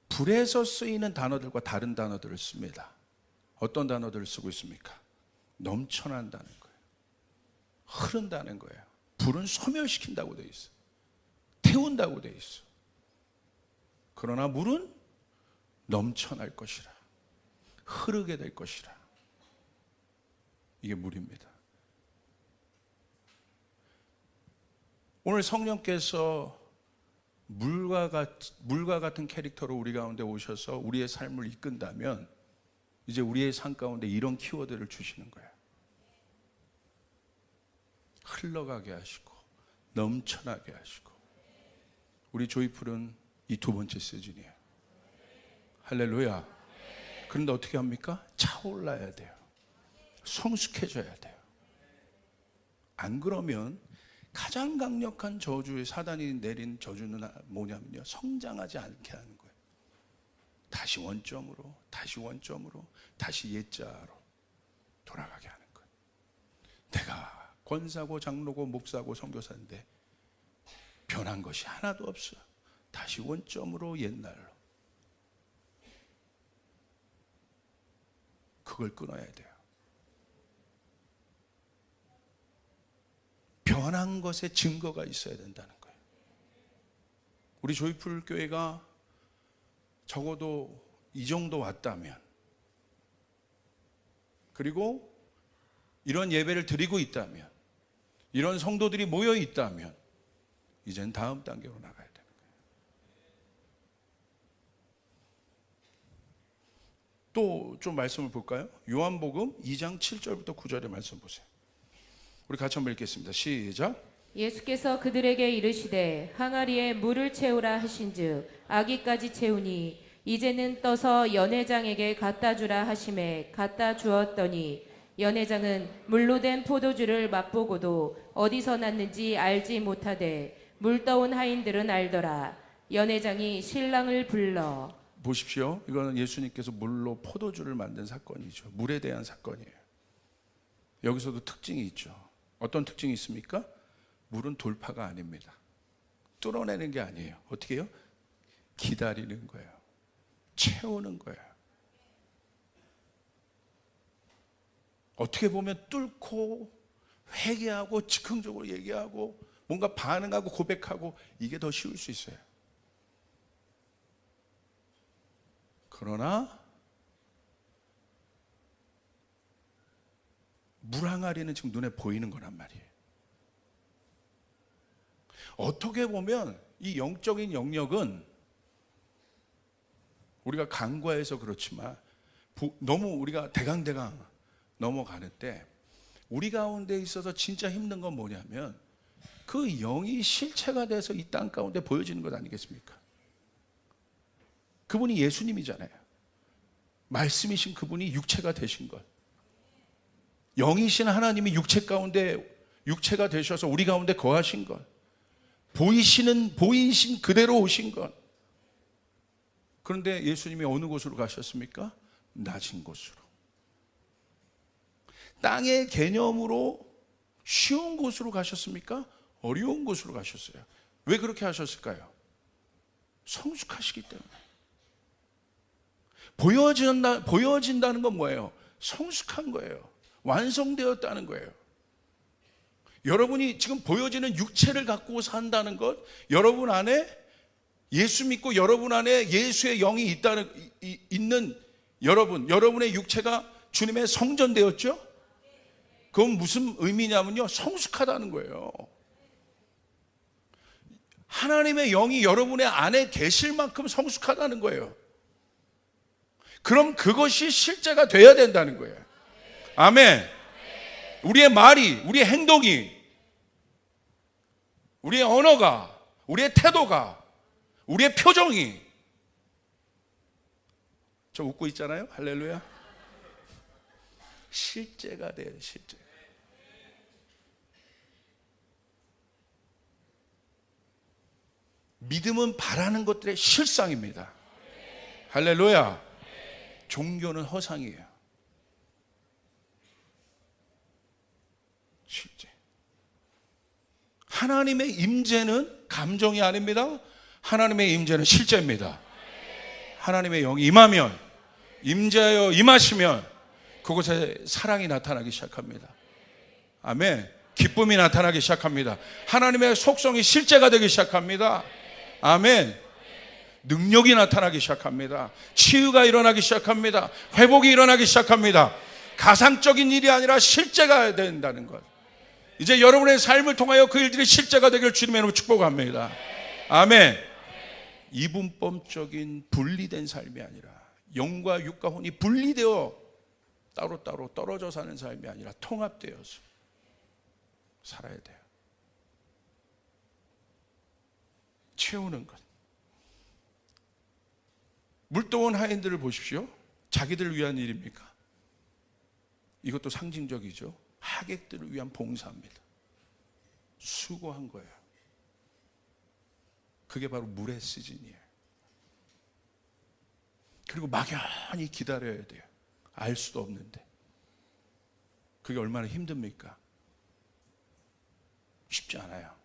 불에서 쓰이는 단어들과 다른 단어들을 씁니다. 어떤 단어들을 쓰고 있습니까? 넘쳐난다는 거예요. 흐른다는 거예요. 불은 소멸시킨다고 되어 있어. 태운다고 되어 있어. 그러나 물은 넘쳐날 것이라. 흐르게 될 것이라. 이게 물입니다. 오늘 성령께서 물과 같은 캐릭터로 우리 가운데 오셔서 우리의 삶을 이끈다면 이제 우리의 삶 가운데 이런 키워드를 주시는 거예요. 흘러가게 하시고 넘쳐나게 하시고. 우리 조이풀은 이 두 번째 시즌이에요. 할렐루야. 그런데 어떻게 합니까? 차올라야 돼요. 성숙해져야 돼요. 안 그러면 가장 강력한 저주의 사단이 내린 저주는 뭐냐면요, 성장하지 않게 하는 거예요. 다시 원점으로 다시 옛자로 돌아가게 하는 거예요. 내가 권사고 장로고 목사고 선교사인데 변한 것이 하나도 없어요. 다시 원점으로 옛날로. 그걸 끊어야 돼요. 변한 것에 증거가 있어야 된다는 거예요. 우리 조이풀 교회가 적어도 이 정도 왔다면, 그리고 이런 예배를 드리고 있다면, 이런 성도들이 모여 있다면 이젠 다음 단계로 나가야 되는 거예요. 또 좀 말씀을 볼까요? 요한복음 2장 7절부터 9절의 말씀 보세요. 우리 같이 한번 읽겠습니다. 시작. 예수께서 그들에게 이르시되 항아리에 물을 채우라 하신즉 아기까지 채우니 이제는 떠서 연회장에게 갖다 주라 하심에 갖다 주었더니 연회장은 물로 된 포도주를 맛보고도 어디서 났는지 알지 못하되 물 떠온 하인들은 알더라. 연회장이 신랑을 불러. 보십시오. 이거는 예수님께서 물로 포도주를 만든 사건이죠. 물에 대한 사건이에요. 여기서도 특징이 있죠. 어떤 특징이 있습니까? 물은 돌파가 아닙니다. 뚫어내는 게 아니에요. 어떻게 해요? 기다리는 거예요. 채우는 거예요. 어떻게 보면 뚫고 회개하고 즉흥적으로 얘기하고 뭔가 반응하고 고백하고 이게 더 쉬울 수 있어요. 그러나 물 항아리는 지금 눈에 보이는 거란 말이에요. 어떻게 보면 이 영적인 영역은 우리가 간과해서 그렇지만 너무 우리가 대강대강 넘어가는데, 우리 가운데 있어서 진짜 힘든 건 뭐냐면 그 영이 실체가 돼서 이 땅 가운데 보여지는 것 아니겠습니까? 그분이 예수님이잖아요. 말씀이신 그분이 육체가 되신 것. 영이신 하나님이 육체 가운데 육체가 되셔서 우리 가운데 거하신 것. 보이신 그대로 오신 것. 그런데 예수님이 어느 곳으로 가셨습니까? 낮은 곳으로. 땅의 개념으로 쉬운 곳으로 가셨습니까? 어려운 곳으로 가셨어요. 왜 그렇게 하셨을까요? 성숙하시기 때문에. 보여진다는 건 뭐예요? 성숙한 거예요. 완성되었다는 거예요. 여러분이 지금 보여지는 육체를 갖고 산다는 것, 여러분 안에 예수 믿고 여러분 안에 예수의 영이 있는 여러분의 육체가 주님의 성전되었죠? 그건 무슨 의미냐면요, 성숙하다는 거예요. 하나님의 영이 여러분의 안에 계실 만큼 성숙하다는 거예요. 그럼 그것이 실제가 돼야 된다는 거예요. 아멘. 우리의 말이, 우리의 행동이, 우리의 언어가, 우리의 태도가, 우리의 표정이, 저 웃고 있잖아요. 할렐루야. 실제가 돼요. 실제. 믿음은 바라는 것들의 실상입니다. 할렐루야. 종교는 허상이에요. 실제. 하나님의 임재는 감정이 아닙니다. 하나님의 임재는 실제입니다. 하나님의 영이 임하면, 임재하여 임하시면 그곳에 사랑이 나타나기 시작합니다. 아멘. 기쁨이 나타나기 시작합니다. 하나님의 속성이 실제가 되기 시작합니다. 아멘. 능력이 나타나기 시작합니다. 치유가 일어나기 시작합니다. 회복이 일어나기 시작합니다. 가상적인 일이 아니라 실제가 된다는 것. 이제 여러분의 삶을 통하여 그 일들이 실제가 되길 주님의 이름으로 축복합니다. 아멘. 이분법적인 분리된 삶이 아니라, 영과 육과 혼이 분리되어 따로따로 떨어져 사는 삶이 아니라 통합되어서 살아야 돼요. 채우는 것. 물동원 하인들을 보십시오. 자기들을 위한 일입니까? 이것도 상징적이죠. 하객들을 위한 봉사입니다. 수고한 거예요. 그게 바로 물의 시즌이에요. 그리고 막연히 기다려야 돼요. 알 수도 없는데. 그게 얼마나 힘듭니까? 쉽지 않아요.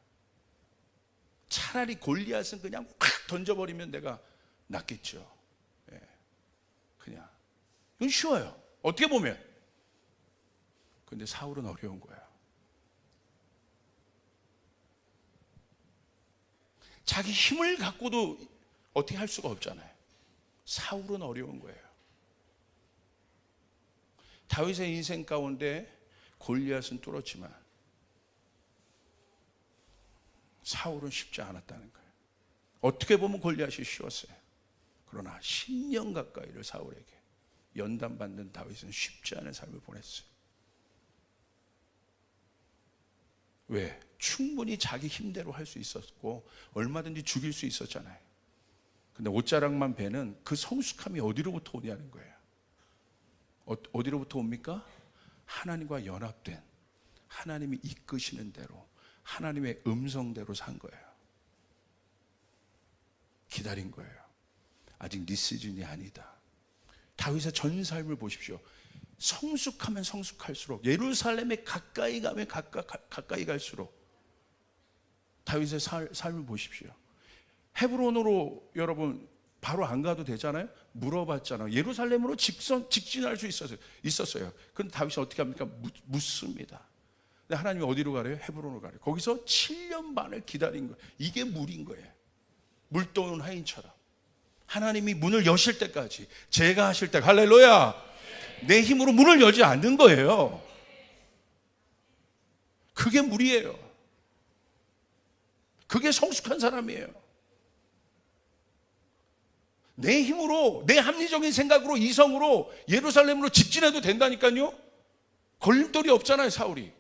차라리 골리앗은 그냥 확 던져버리면 내가 낫겠죠. 예. 그냥 이건 쉬워요. 어떻게 보면. 근데 사울은 어려운 거예요. 자기 힘을 갖고도 어떻게 할 수가 없잖아요. 사울은 어려운 거예요. 다윗의 인생 가운데 골리앗은 뚫었지만 사울은 쉽지 않았다는 거예요. 어떻게 보면 골리앗이 쉬웠어요. 그러나 10년 가까이를 사울에게 연단받는 다윗은 쉽지 않은 삶을 보냈어요. 왜? 충분히 자기 힘대로 할 수 있었고 얼마든지 죽일 수 있었잖아요. 근데 옷자락만 베는 그 성숙함이 어디로부터 오냐는 거예요. 어디로부터 옵니까? 하나님과 연합된, 하나님이 이끄시는 대로, 하나님의 음성대로 산 거예요. 기다린 거예요. 아직 네 시즌이 아니다. 다윗의 전 삶을 보십시오. 성숙하면 성숙할수록, 예루살렘에 가까이 가면 가까이 갈수록 다윗의 삶을 보십시오. 헤브론으로 여러분 바로 안 가도 되잖아요. 물어봤잖아요. 예루살렘으로 직진할 수 있었어요. 그런데 다윗이 어떻게 합니까? 묻습니다. 근데 하나님이 어디로 가래요? 헤브론으로 가래요. 거기서 7년 반을 기다린 거예요. 이게 물인 거예요. 물 떠오는 하인처럼. 하나님이 문을 여실 때까지, 제가 하실 때, 할렐루야, 내 힘으로 문을 열지 않는 거예요. 그게 물이에요. 그게 성숙한 사람이에요. 내 힘으로, 내 합리적인 생각으로, 이성으로 예루살렘으로 직진해도 된다니까요. 걸림돌이 없잖아요, 사울이.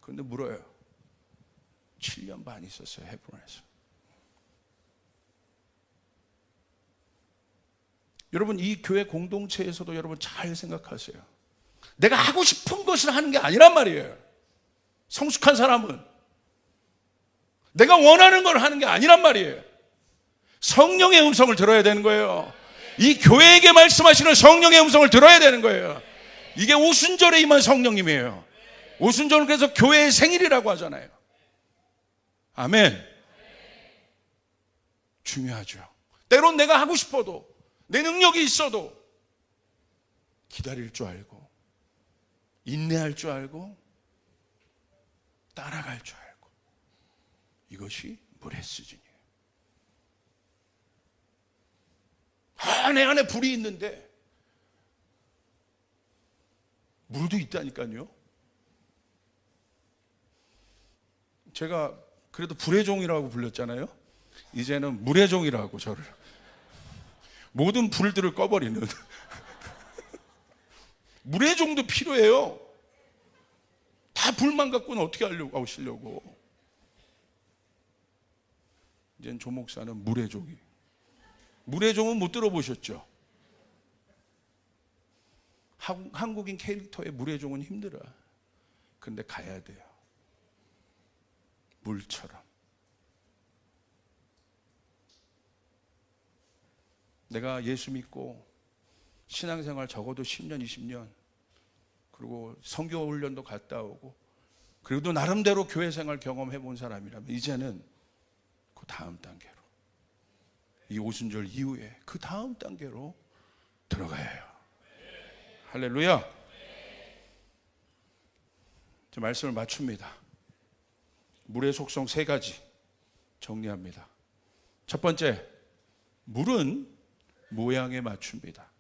그런데 물어요. 7년 반 있었어요, 헤브론에서. 여러분, 이 교회 공동체에서도 여러분 잘 생각하세요. 내가 하고 싶은 것을 하는 게 아니란 말이에요. 성숙한 사람은 내가 원하는 걸 하는 게 아니란 말이에요. 성령의 음성을 들어야 되는 거예요. 이 교회에게 말씀하시는 성령의 음성을 들어야 되는 거예요. 이게 오순절에 임한 성령님이에요. 오순절은 그래서 교회의 생일이라고 하잖아요. 아멘. 중요하죠. 때론 내가 하고 싶어도, 내 능력이 있어도 기다릴 줄 알고, 인내할 줄 알고, 따라갈 줄 알고, 이것이 물의 수준이에요. 내 안에 불이 있는데 물도 있다니까요. 제가 그래도 불의 종이라고 불렸잖아요. 이제는 물의 종이라고 저를, 모든 불들을 꺼버리는 물의 종도 필요해요. 다 불만 갖고는 어떻게 하시려고. 이젠 조 목사는 물의 종이. 물의 종은 못 들어보셨죠? 한국인 캐릭터의 물의 종은 힘들어. 근데 가야 돼요. 물처럼. 내가 예수 믿고 신앙생활 적어도 10년, 20년, 그리고 선교 훈련도 갔다 오고, 그래도 나름대로 교회 생활 경험해 본 사람이라면 이제는 그 다음 단계로, 이 오순절 이후에 그 다음 단계로 들어가야 해요. 할렐루야. 저 말씀을 맞춥니다. 물의 속성 3가지 정리합니다. 첫 번째, 물은 모양에 맞춥니다.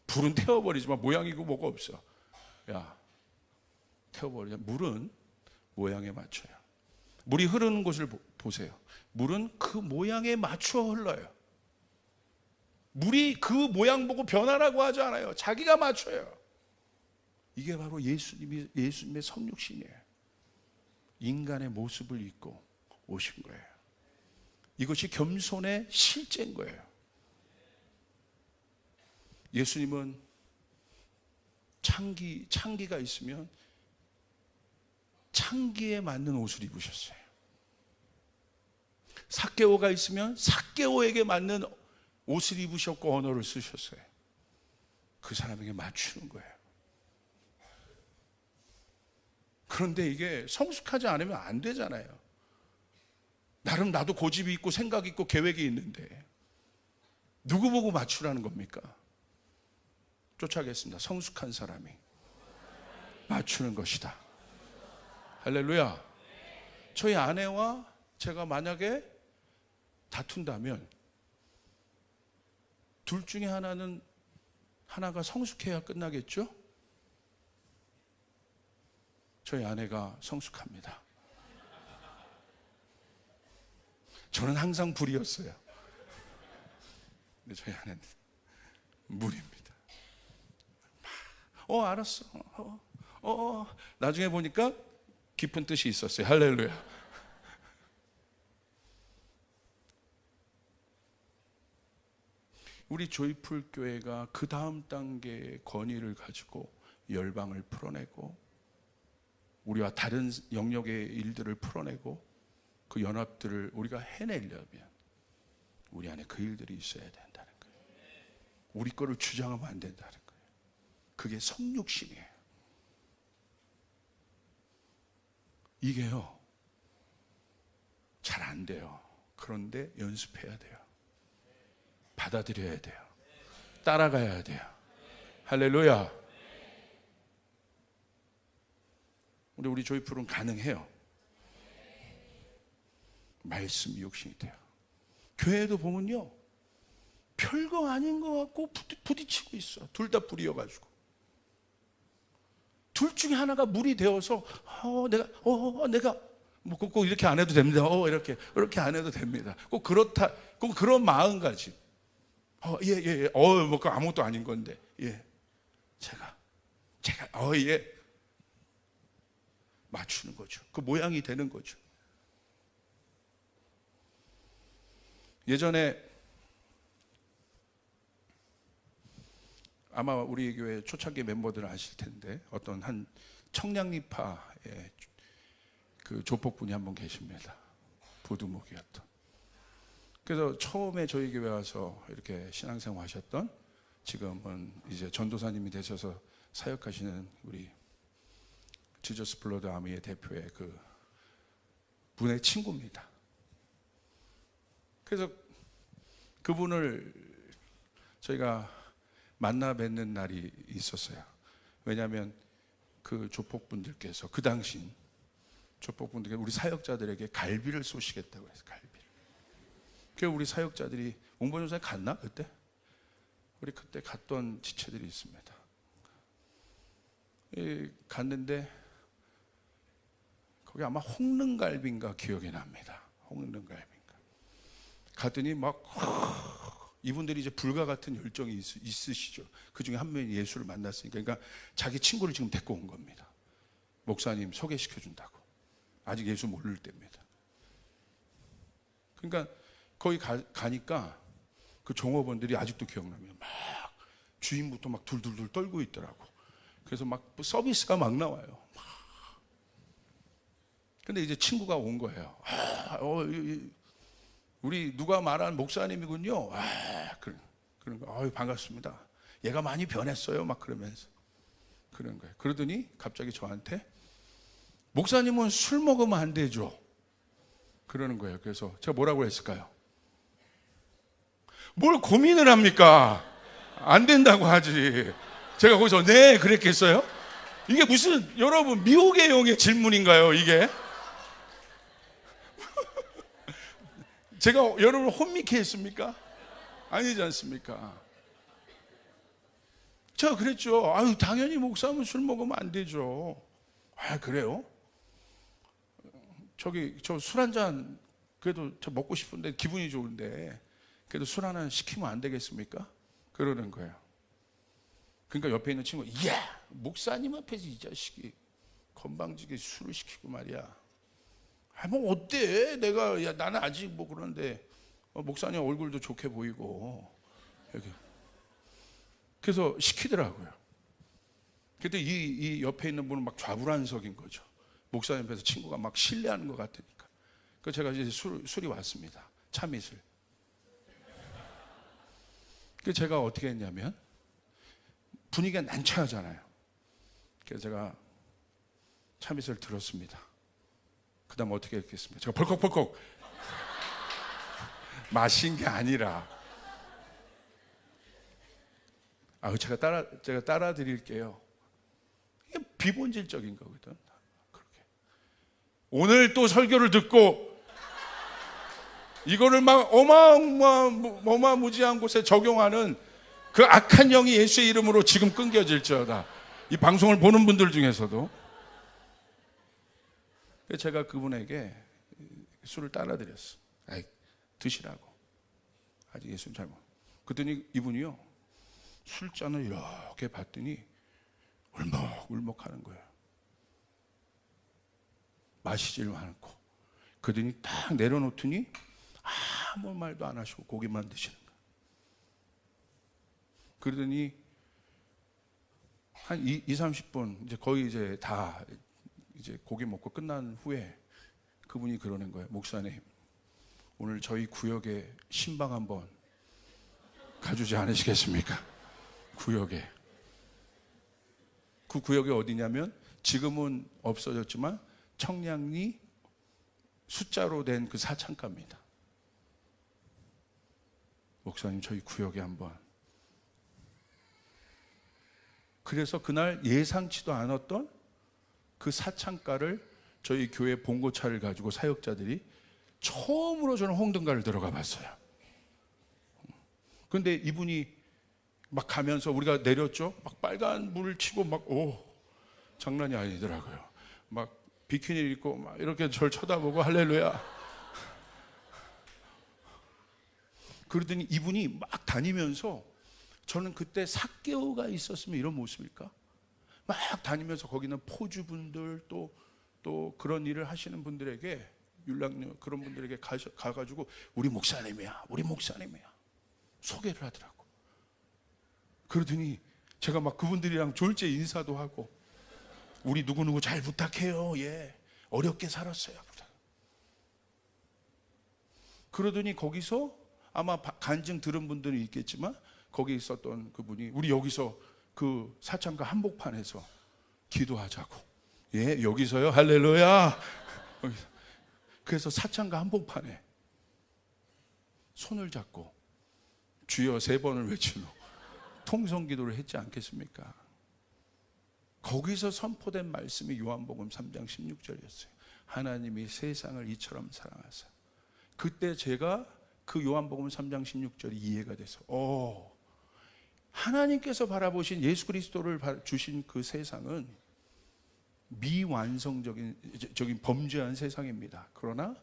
불은 태워버리지만 모양이고 뭐가 없어. 야, 태워버리자. 물은 모양에 맞춰요. 물이 흐르는 곳을 보세요. 물은 그 모양에 맞춰 흘러요. 물이 그 모양 보고 변하라고 하지 않아요. 자기가 맞춰요. 이게 바로 예수님의 성육신이에요. 인간의 모습을 입고 오신 거예요. 이것이 겸손의 실제인 거예요. 예수님은 창기가 있으면 창기에 맞는 옷을 입으셨어요. 삭개오가 있으면 삭개오에게 맞는 옷을 입으셨고 언어를 쓰셨어요. 그 사람에게 맞추는 거예요. 그런데 이게 성숙하지 않으면 안 되잖아요. 나름 나도 고집이 있고 생각이 있고 계획이 있는데 누구 보고 맞추라는 겁니까? 쫓아가겠습니다. 성숙한 사람이 맞추는 것이다. 할렐루야. 저희 아내와 제가 만약에 다툰다면 둘 중에 하나가 성숙해야 끝나겠죠? 저희 아내가 성숙합니다. 저는 항상 불이었어요. 근데 저희 아내는 물입니다. 알았어. 나중에 보니까 깊은 뜻이 있었어요. 할렐루야. 우리 조이풀 교회가 그 다음 단계의 권위를 가지고 열방을 풀어내고 우리와 다른 영역의 일들을 풀어내고 그 연합들을 우리가 해내려면 우리 안에 그 일들이 있어야 된다는 거예요. 우리 거를 주장하면 안 된다는 거예요. 그게 성육신이에요. 이게요, 잘 안 돼요. 그런데 연습해야 돼요. 받아들여야 돼요. 따라가야 돼요. 할렐루야. 우리 조이풀은 가능해요. 말씀 욕심이 돼요. 교회도 보면요, 별거 아닌 것 같고 부딪히고 있어. 둘 다 불이어가지고. 둘 중에 하나가 물이 되어서 내가 뭐 꼭 이렇게 안 해도 됩니다. 이렇게 안 해도 됩니다. 꼭 그런 마음가짐. 뭐 아무것도 아닌 건데, 제가 맞추는 거죠. 그 모양이 되는 거죠. 예전에 아마 우리 교회 초창기 멤버들은 아실 텐데 어떤 한 청량리파의 그 조폭분이 한 분 계십니다. 부두목이었던. 그래서 처음에 저희 교회 와서 이렇게 신앙생활 하셨던, 지금은 이제 전도사님이 되셔서 사역하시는 우리 지저스 블러드 아미의 대표의 그 분의 친구입니다. 그래서 그분을 저희가 만나 뵙는 날이 있었어요. 왜냐하면 그 조폭분들께서 그 당시 조폭분들께 우리 사역자들에게 갈비를 쏘시겠다고 해서 갈비를. 그래서 우리 사역자들이 웅본전사에 갔나 그때? 우리 그때 갔던 지체들이 있습니다. 갔는데 거기 아마 홍릉갈비인가 기억이 납니다. 홍릉갈비인가. 갔더니 막 이분들이 이제 불과 같은 열정이 있으시죠. 그 중에 한 명이 예수를 만났으니까, 그러니까 자기 친구를 지금 데리고 온 겁니다. 목사님 소개시켜 준다고. 아직 예수 모를 때입니다. 그러니까 거기 가니까 그 종업원들이 아직도 기억납니다. 막 주인부터 막 둘둘둘 떨고 있더라고. 그래서 막 서비스가 막 나와요. 근데 이제 친구가 온 거예요. 우리 누가 말한 목사님이군요. 그런 거. 반갑습니다. 얘가 많이 변했어요. 막 그러면서 그런 거예요. 그러더니 갑자기 저한테 목사님은 술 먹으면 안 되죠. 그러는 거예요. 그래서 제가 뭐라고 했을까요? 뭘 고민을 합니까? 안 된다고 하지. 제가 거기서 네 그랬겠어요? 이게 무슨 여러분 미혹의 영의 질문인가요? 이게? 제가 여러분을 혼미케 했습니까? 아니지 않습니까? 제가 그랬죠. 당연히 목사면 술 먹으면 안 되죠. 그래요? 저 술 한 잔 그래도 저 먹고 싶은데 기분이 좋은데 그래도 술 하나 시키면 안 되겠습니까? 그러는 거예요. 그러니까 옆에 있는 친구가 목사님 앞에서 이 자식이 건방지게 술을 시키고 말이야. 뭐 어때? 나는 아직 뭐 그런데 목사님 얼굴도 좋게 보이고 이렇게. 그래서 시키더라고요. 그때 이 옆에 있는 분은 막 좌불안석인 거죠. 목사님 앞에서 친구가 막 신뢰하는 것 같으니까. 그래서 제가 이제 술이 왔습니다. 참이슬. 그래서 제가 어떻게 했냐면 분위기가 난처하잖아요. 그래서 제가 참이슬 들었습니다. 그 다음 어떻게 했겠습니까? 제가 벌컥벌컥 마신 게 아니라 제가 따라 드릴게요. 이게 비본질적인 거거든. 그렇게. 오늘 또 설교를 듣고 이거를 막 어마무지한 곳에 적용하는 그 악한 영이 예수의 이름으로 지금 끊겨질지어다. 이 방송을 보는 분들 중에서도. 제가 그분에게 술을 따라 드렸어. 드시라고. 아직 예수님 잘 먹어. 그랬더니 이분이요, 술잔을 이렇게 봤더니 울먹울먹 하는 거예요. 마시질 않고. 그러더니 딱 내려놓더니 아무 말도 안 하시고 고기만 드시는 거예요. 그러더니 한 20-30분 이제 거의 이제 다 이제 고기 먹고 끝난 후에 그분이 그러는 거예요. 목사님, 오늘 저희 구역에 신방 한번 가주지 않으시겠습니까? 구역에. 그 구역이 어디냐면 지금은 없어졌지만 청량리 숫자로 된 그 사창가입니다. 목사님 저희 구역에 한번. 그래서 그날 예상치도 않았던 그 사창가를 저희 교회 봉고차를 가지고 사역자들이 처음으로 저는 홍등가를 들어가 봤어요. 근데 이분이 막 가면서 우리가 내렸죠. 막 빨간 불을 치고 막 장난이 아니더라고요. 막 비키니 입고 막 이렇게 절 쳐다보고 할렐루야. 그러더니 이분이 막 다니면서 저는 그때 삭개오가 있었으면 이런 모습일까? 막 다니면서 거기는 포주분들 또 그런 일을 하시는 분들에게 율락녀 그런 분들에게 가가지고 우리 목사님이야 소개를 하더라고. 그러더니 제가 막 그분들이랑 졸제 인사도 하고 우리 누구누구 잘 부탁해요. 예, 어렵게 살았어요. 그러더니 거기서 아마 간증 들은 분들은 있겠지만 거기 있었던 그분이 우리 여기서 그 사창가 한복판에서 기도하자고. 예, 여기서요. 할렐루야. 그래서 사창가 한복판에 손을 잡고 주여 3번을 외치고 통성기도를 했지 않겠습니까? 거기서 선포된 말씀이 요한복음 3장 16절이었어요. 하나님이 세상을 이처럼 사랑하사. 그때 제가 그 요한복음 3장 16절이 이해가 돼서 하나님께서 바라보신 예수 그리스도를 주신 그 세상은 미완성적인 범죄한 세상입니다. 그러나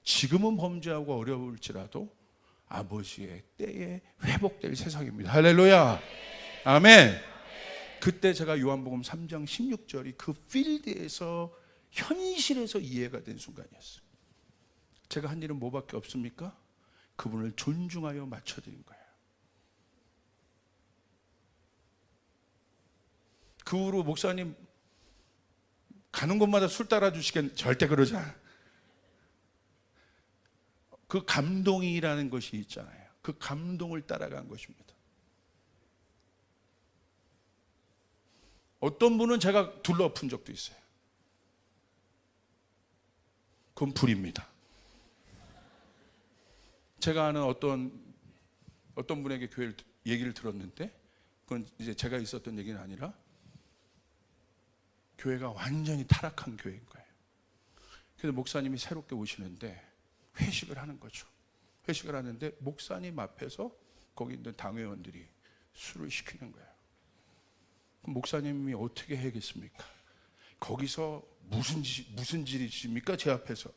지금은 범죄하고 어려울지라도 아버지의 때에 회복될 세상입니다. 할렐루야. 아멘. 그때 제가 요한복음 3장 16절이 그 필드에서 현실에서 이해가 된 순간이었어요. 제가 한 일은 뭐밖에 없습니까? 그분을 존중하여 맞춰드린 거예요. 그 후로 목사님 가는 곳마다 술 따라주시겠? 절대 그러지 않아요. 그 감동이라는 것이 있잖아요. 그 감동을 따라간 것입니다. 어떤 분은 제가 둘러푼 적도 있어요. 그건 불입니다. 제가 아는 어떤 분에게 교회를 얘기를 들었는데 그건 이제 제가 있었던 얘기는 아니라 교회가 완전히 타락한 교회인 거예요. 그래서 목사님이 새롭게 오시는데 회식을 하는 거죠. 회식을 하는데 목사님 앞에서 거기 있는 당회원들이 술을 시키는 거예요. 그럼 목사님이 어떻게 해야겠습니까? 거기서 무슨 짓입니까? 제 앞에서.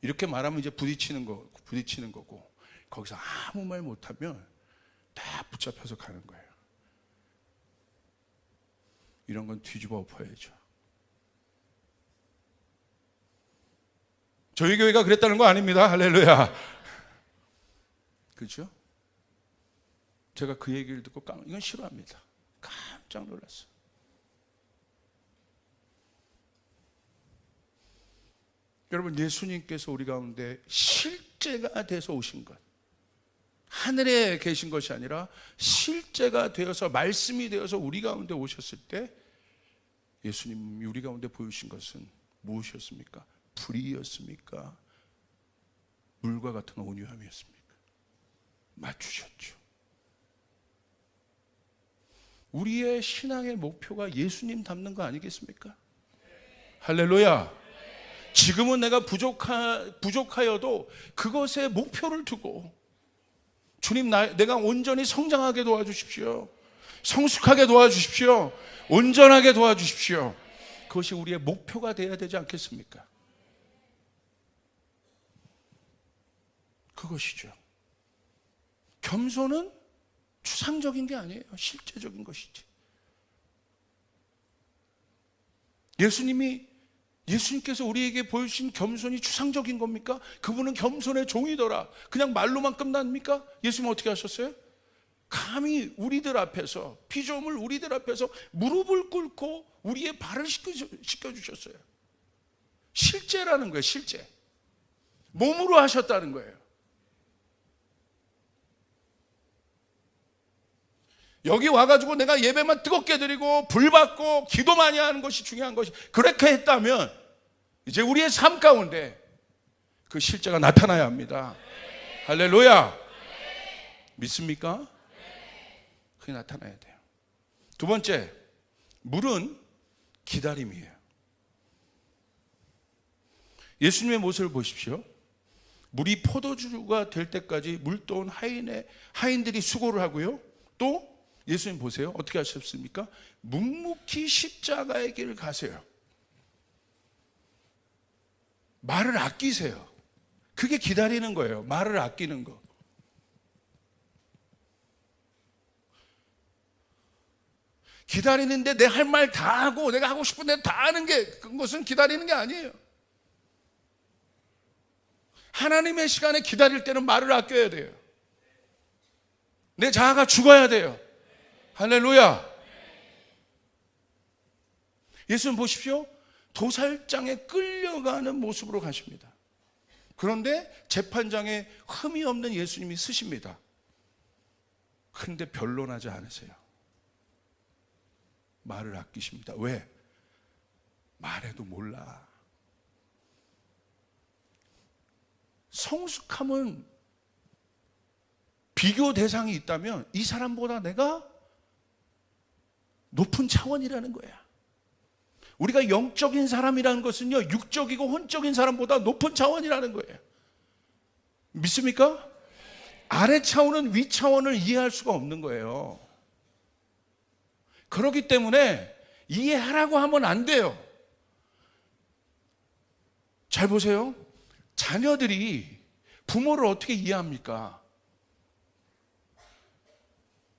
이렇게 말하면 이제 부딪히는 거고 거기서 아무 말 못하면 다 붙잡혀서 가는 거예요. 이런 건 뒤집어 엎어야죠. 저희 교회가 그랬다는 거 아닙니다. 할렐루야. 그렇죠? 제가 그 얘기를 듣고 이건 싫어합니다. 깜짝 놀랐어요. 여러분, 예수님께서 우리 가운데 실제가 돼서 오신 것, 하늘에 계신 것이 아니라 실제가 되어서 말씀이 되어서 우리 가운데 오셨을 때 예수님이 우리 가운데 보이신 것은 무엇이었습니까? 불이었습니까? 물과 같은 온유함이었습니까? 맞추셨죠. 우리의 신앙의 목표가 예수님 닮는 거 아니겠습니까? 할렐루야. 지금은 내가 부족하여도 그것에 목표를 두고 주님, 내가 온전히 성장하게 도와주십시오. 성숙하게 도와주십시오. 온전하게 도와주십시오. 그것이 우리의 목표가 되어야 되지 않겠습니까? 그것이죠. 겸손은 추상적인 게 아니에요. 실제적인 것이지. 예수님께서 우리에게 보여주신 겸손이 추상적인 겁니까? 그분은 겸손의 종이더라. 그냥 말로만 끝납니까? 예수님은 어떻게 하셨어요? 감히 우리들 앞에서, 피조물 우리들 앞에서 무릎을 꿇고 우리의 발을 씻겨주셨어요. 실제라는 거예요. 실제. 몸으로 하셨다는 거예요. 여기 와가지고 내가 예배만 뜨겁게 드리고 불 받고 기도 많이 하는 것이 중요한 것이, 그렇게 했다면 이제 우리의 삶 가운데 그 실제가 나타나야 합니다. 할렐루야. 믿습니까? 그게 나타나야 돼요. 두 번째, 물은 기다림이에요. 예수님의 모습을 보십시오. 물이 포도주가 될 때까지 물도온 하인들이 수고를 하고요. 또 예수님 보세요. 어떻게 하셨습니까? 묵묵히 십자가의 길을 가세요. 말을 아끼세요. 그게 기다리는 거예요. 말을 아끼는 거. 기다리는데 내 할 말 다 하고 내가 하고 싶은 대로 다 하는 게 그것은 기다리는 게 아니에요. 하나님의 시간에 기다릴 때는 말을 아껴야 돼요. 내 자아가 죽어야 돼요. 할렐루야. 예수님 보십시오. 도살장에 끌려가는 모습으로 가십니다. 그런데 재판장에 흠이 없는 예수님이 서십니다. 그런데 변론하지 않으세요. 말을 아끼십니다. 왜? 말해도 몰라. 성숙함은 비교 대상이 있다면 이 사람보다 내가 높은 차원이라는 거야. 우리가 영적인 사람이라는 것은요, 육적이고 혼적인 사람보다 높은 차원이라는 거예요. 믿습니까? 아래 차원은 위 차원을 이해할 수가 없는 거예요. 그렇기 때문에 이해하라고 하면 안 돼요. 잘 보세요. 자녀들이 부모를 어떻게 이해합니까?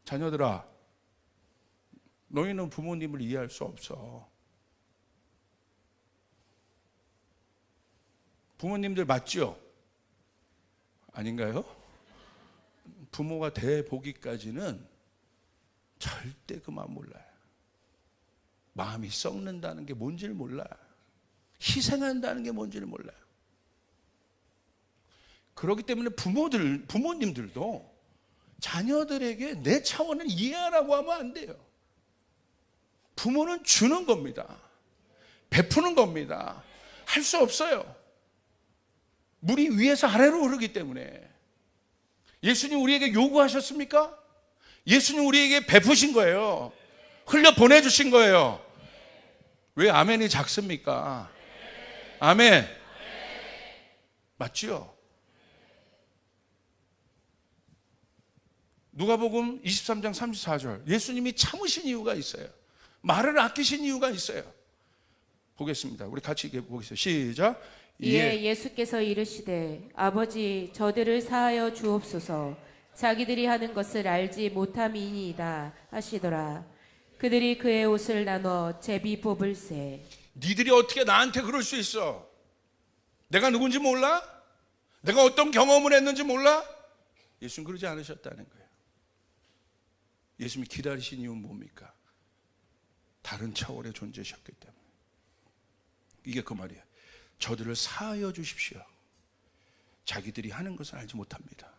자녀들아, 너희는 부모님을 이해할 수 없어. 부모님들 맞죠? 아닌가요? 부모가 돼 보기까지는 절대 그만 몰라요. 마음이 썩는다는 게 뭔지를 몰라요. 희생한다는 게 뭔지를 몰라요. 그렇기 때문에 부모님들도 자녀들에게 내 차원을 이해하라고 하면 안 돼요. 부모는 주는 겁니다. 베푸는 겁니다. 할 수 없어요. 물이 위에서 아래로 흐르기 때문에. 예수님 우리에게 요구하셨습니까? 예수님 우리에게 베푸신 거예요. 흘려 보내주신 거예요. 왜 아멘이 작습니까? 아멘. 맞지요? 누가복음 23장 34절. 예수님이 참으신 이유가 있어요. 말을 아끼신 이유가 있어요. 보겠습니다. 우리 같이 보겠습니다. 시작. 이에 예수께서 이르시되 아버지 저들을 사하여 주옵소서. 자기들이 하는 것을 알지 못함이니이다 하시더라. 그들이 그의 옷을 나눠 제비 뽑을세. 니들이 어떻게 나한테 그럴 수 있어? 내가 누군지 몰라? 내가 어떤 경험을 했는지 몰라? 예수는 그러지 않으셨다는 거예요. 예수님이 기다리신 이유는 뭡니까? 다른 차원의 존재셨기 때문에. 이게 그 말이에요. 저들을 사하여 주십시오. 자기들이 하는 것을 알지 못합니다.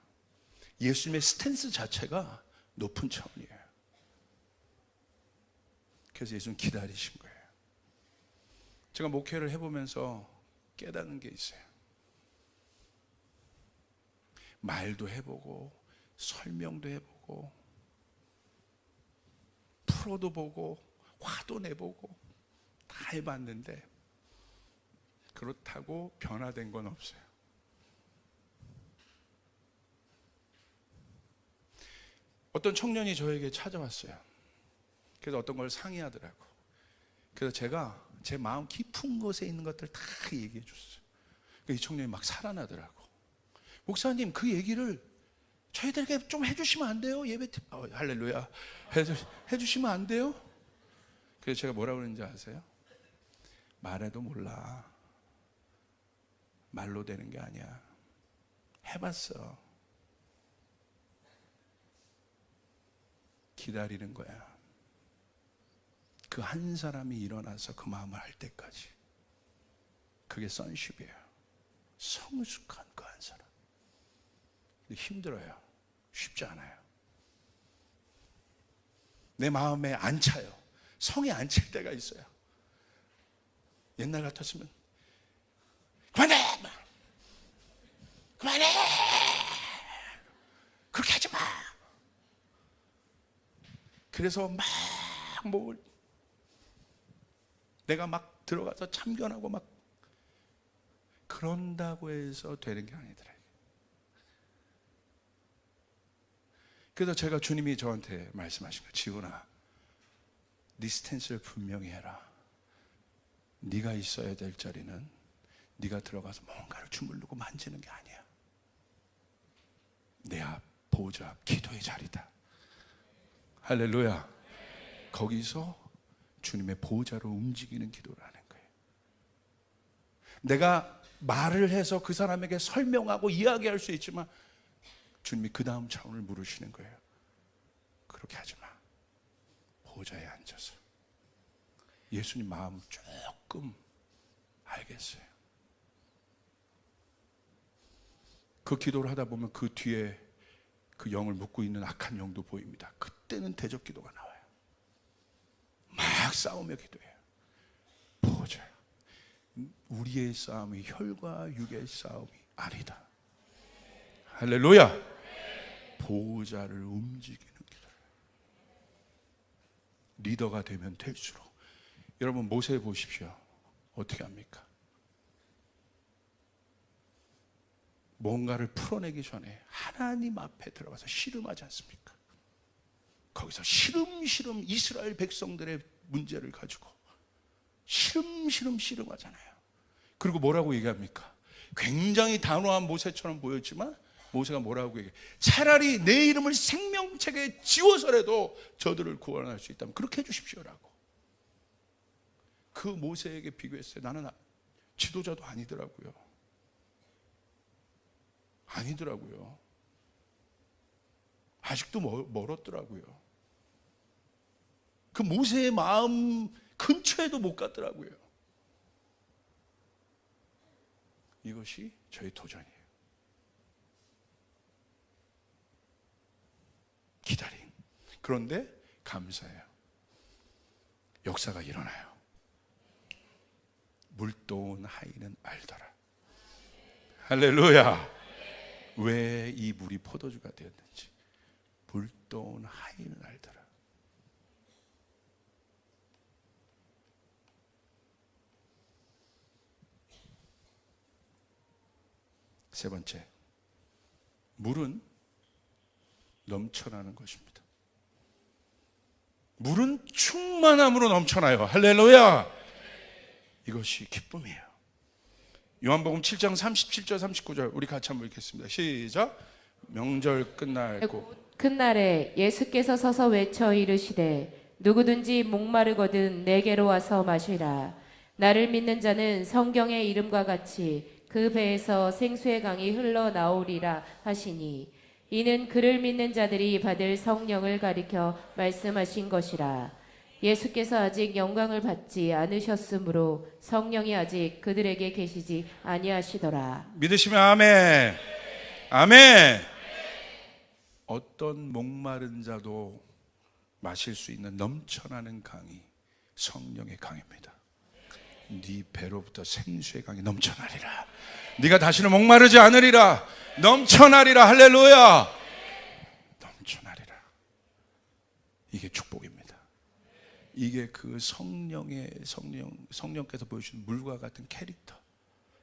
예수님의 스탠스 자체가 높은 차원이에요. 그래서 예수는 기다리신 거예요. 제가 목회를 해보면서 깨닫는 게 있어요. 말도 해보고 설명도 해보고 프로도 보고 화도 내보고 다 해봤는데 그렇다고 변화된 건 없어요. 어떤 청년이 저에게 찾아왔어요. 그래서 어떤 걸 상의하더라고. 그래서 제가 제 마음 깊은 곳에 있는 것들 다 얘기해 줬어요. 이 청년이 막 살아나더라고. 목사님 그 얘기를 저희들에게 좀 해주시면 안 돼요? 예배팀 할렐루야 해주시면 안 돼요? 그래서 제가 뭐라고 그러는지 아세요? 말해도 몰라. 말로 되는 게 아니야. 해봤어. 기다리는 거야. 그 한 사람이 일어나서 그 마음을 할 때까지. 그게 sonship이에요. 성숙한 그 한 사람. 근데 힘들어요. 쉽지 않아요. 내 마음에 안 차요. 성에 안 찰 때가 있어요. 옛날 같았으면 그만해! 그만해! 그렇게 하지 마! 그래서 막 뭐 내가 막 들어가서 참견하고 막 그런다고 해서 되는 게 아니더라. 그래서 제가 주님이 저한테 말씀하신 거예요. 지훈아, 네 스탠스를 분명히 해라. 네가 있어야 될 자리는 네가 들어가서 뭔가를 주물르고 만지는 게 아니야. 내 앞 보좌 앞 기도의 자리다. 할렐루야. 거기서 주님의 보좌로 움직이는 기도를 하는 거예요. 내가 말을 해서 그 사람에게 설명하고 이야기할 수 있지만 주님이 그 다음 차원을 물으시는 거예요. 그렇게 하지 마. 보좌에 앉아서 예수님 마음을 조금 알겠어요. 그 기도를 하다 보면 그 뒤에 그 영을 묶고 있는 악한 영도 보입니다. 그때는 대적 기도가 나와요. 막 싸우며 기도해요. 보자, 우리의 싸움이 혈과 육의 싸움이 아니다. 할렐루야. 보호자를 움직이는 기도. 리더가 되면 될수록, 여러분 모세 보십시오. 어떻게 합니까? 뭔가를 풀어내기 전에 하나님 앞에 들어가서 씨름하지 않습니까? 거기서 시름시름 이스라엘 백성들의 문제를 가지고 시름시름 씨름하잖아요. 그리고 뭐라고 얘기합니까? 굉장히 단호한 모세처럼 보였지만 모세가 뭐라고 얘기해? 차라리 내 이름을 생명책에 지워서라도 저들을 구원할 수 있다면 그렇게 해주십시오라고. 그 모세에게 비교했어요. 나는 지도자도 아니더라고요. 아직도 멀었더라고요. 그 모세의 마음 근처에도 못 갔더라고요. 이것이 저의 도전이에요. 기다림. 그런데 감사해요. 역사가 일어나요. 물도온 하인은 알더라. 할렐루야. 왜 이 물이 포도주가 되었는지 물도온 하인은 알더라. 세 번째, 물은 넘쳐나는 것입니다. 물은 충만함으로 넘쳐나요. 할렐루야. 이것이 기쁨이에요. 요한복음 7장 37절 39절 우리 같이 한번 읽겠습니다. 시작. 명절 끝날 큰 날에 예수께서 서서 외쳐 이르시되 누구든지 목마르거든 내게로 와서 마시라. 나를 믿는 자는 성경의 이름과 같이 그 배에서 생수의 강이 흘러나오리라 하시니 이는 그를 믿는 자들이 받을 성령을 가리켜 말씀하신 것이라. 예수께서 아직 영광을 받지 않으셨으므로 성령이 아직 그들에게 계시지 아니하시더라. 믿으시면 아멘. 아멘. 어떤 목마른 자도 마실 수 있는 넘쳐나는 강이 성령의 강입니다. 네 배로부터 생수의 강이 넘쳐나리라. 네가 다시는 목마르지 않으리라. 넘쳐나리라. 할렐루야. 넘쳐나리라. 이게 축복입니다. 이게 그 성령께서 보여주신 물과 같은 캐릭터,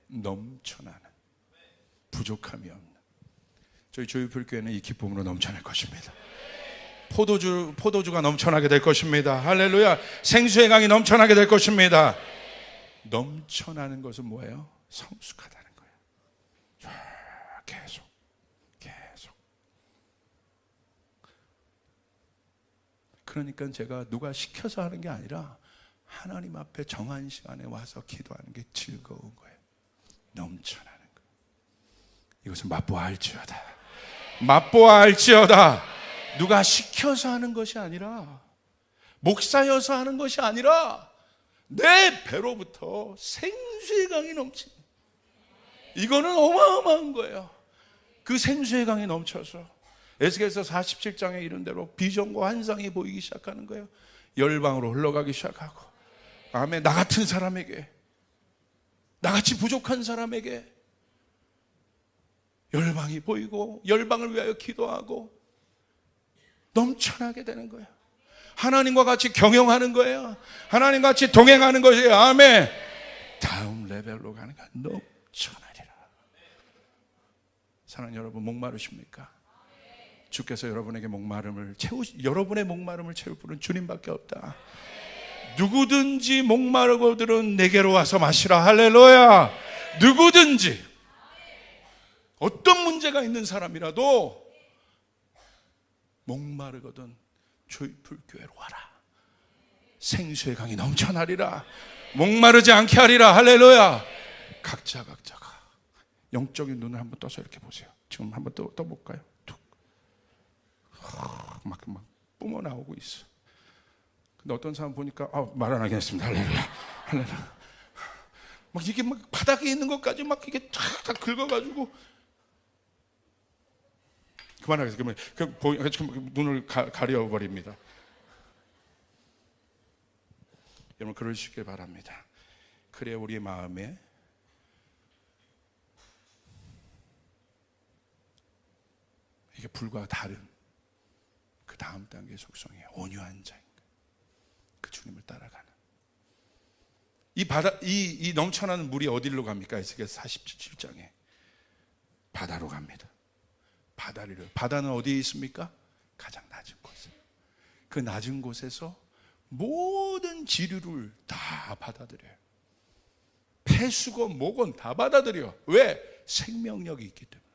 넘쳐나는, 부족함이 없는. 저희 조유풀교회는 이 기쁨으로 넘쳐날 것입니다. 포도주가 넘쳐나게 될 것입니다. 할렐루야. 생수의 강이 넘쳐나게 될 것입니다. 넘쳐나는 것은 뭐예요? 성숙하다는 거예요. 계속. 그러니까 제가 누가 시켜서 하는 게 아니라 하나님 앞에 정한 시간에 와서 기도하는 게 즐거운 거예요. 넘쳐나는 거예요. 이것은 맛보아할지어다. 맛보아할지어다. 누가 시켜서 하는 것이 아니라, 목사여서 하는 것이 아니라 내 배로부터 생수의 강이 넘치는, 이거는 어마어마한 거예요. 그 생수의 강이 넘쳐서 에스겔서 47장에 이른 대로 비전과 환상이 보이기 시작하는 거예요. 열방으로 흘러가기 시작하고, 아멘. 나 같은 사람에게, 나같이 부족한 사람에게 열방이 보이고 열방을 위하여 기도하고 넘쳐나게 되는 거예요. 하나님과 같이 경영하는 거예요. 하나님과 같이 동행하는 것이에요. 아멘. 다음 레벨로 가는 거 넘쳐나리라. 사랑하는 여러분, 목마르십니까? 주께서 여러분에게 여러분의 목마름을 채울 분은 주님밖에 없다. 누구든지 목마르거든 내게로 와서 마시라. 할렐루야. 누구든지 어떤 문제가 있는 사람이라도 목마르거든 조이풀 교회로 와라. 생수의 강이 넘쳐나리라. 목마르지 않게 하리라. 할렐루야. 각자가 영적인 눈을 한번 떠서 이렇게 보세요. 지금 한번 떠볼까요? 막 뿜어 나오고 있어. 근데 어떤 사람 보니까 말 안 하겠습니다. 할렐루야. 막 이게 막 바닥에 있는 것까지 막 이게 다 긁어가지고 그만하겠습니다. 그럼 눈을 가려버립니다. 여러분, 그러시길 바랍니다. 그래야 우리의 마음에 이게 불과 다른 그 다음 단계의 속성이에요. 온유한 자인 것. 그 주님을 따라가는. 이 넘쳐나는 물이 어디로 갑니까? 에스겔서 47장에 바다로 갑니다. 바다는 어디에 있습니까? 가장 낮은 곳에. 그 낮은 곳에서 모든 지류를 다 받아들여요. 폐수건 뭐건 다 받아들여. 왜? 생명력이 있기 때문에.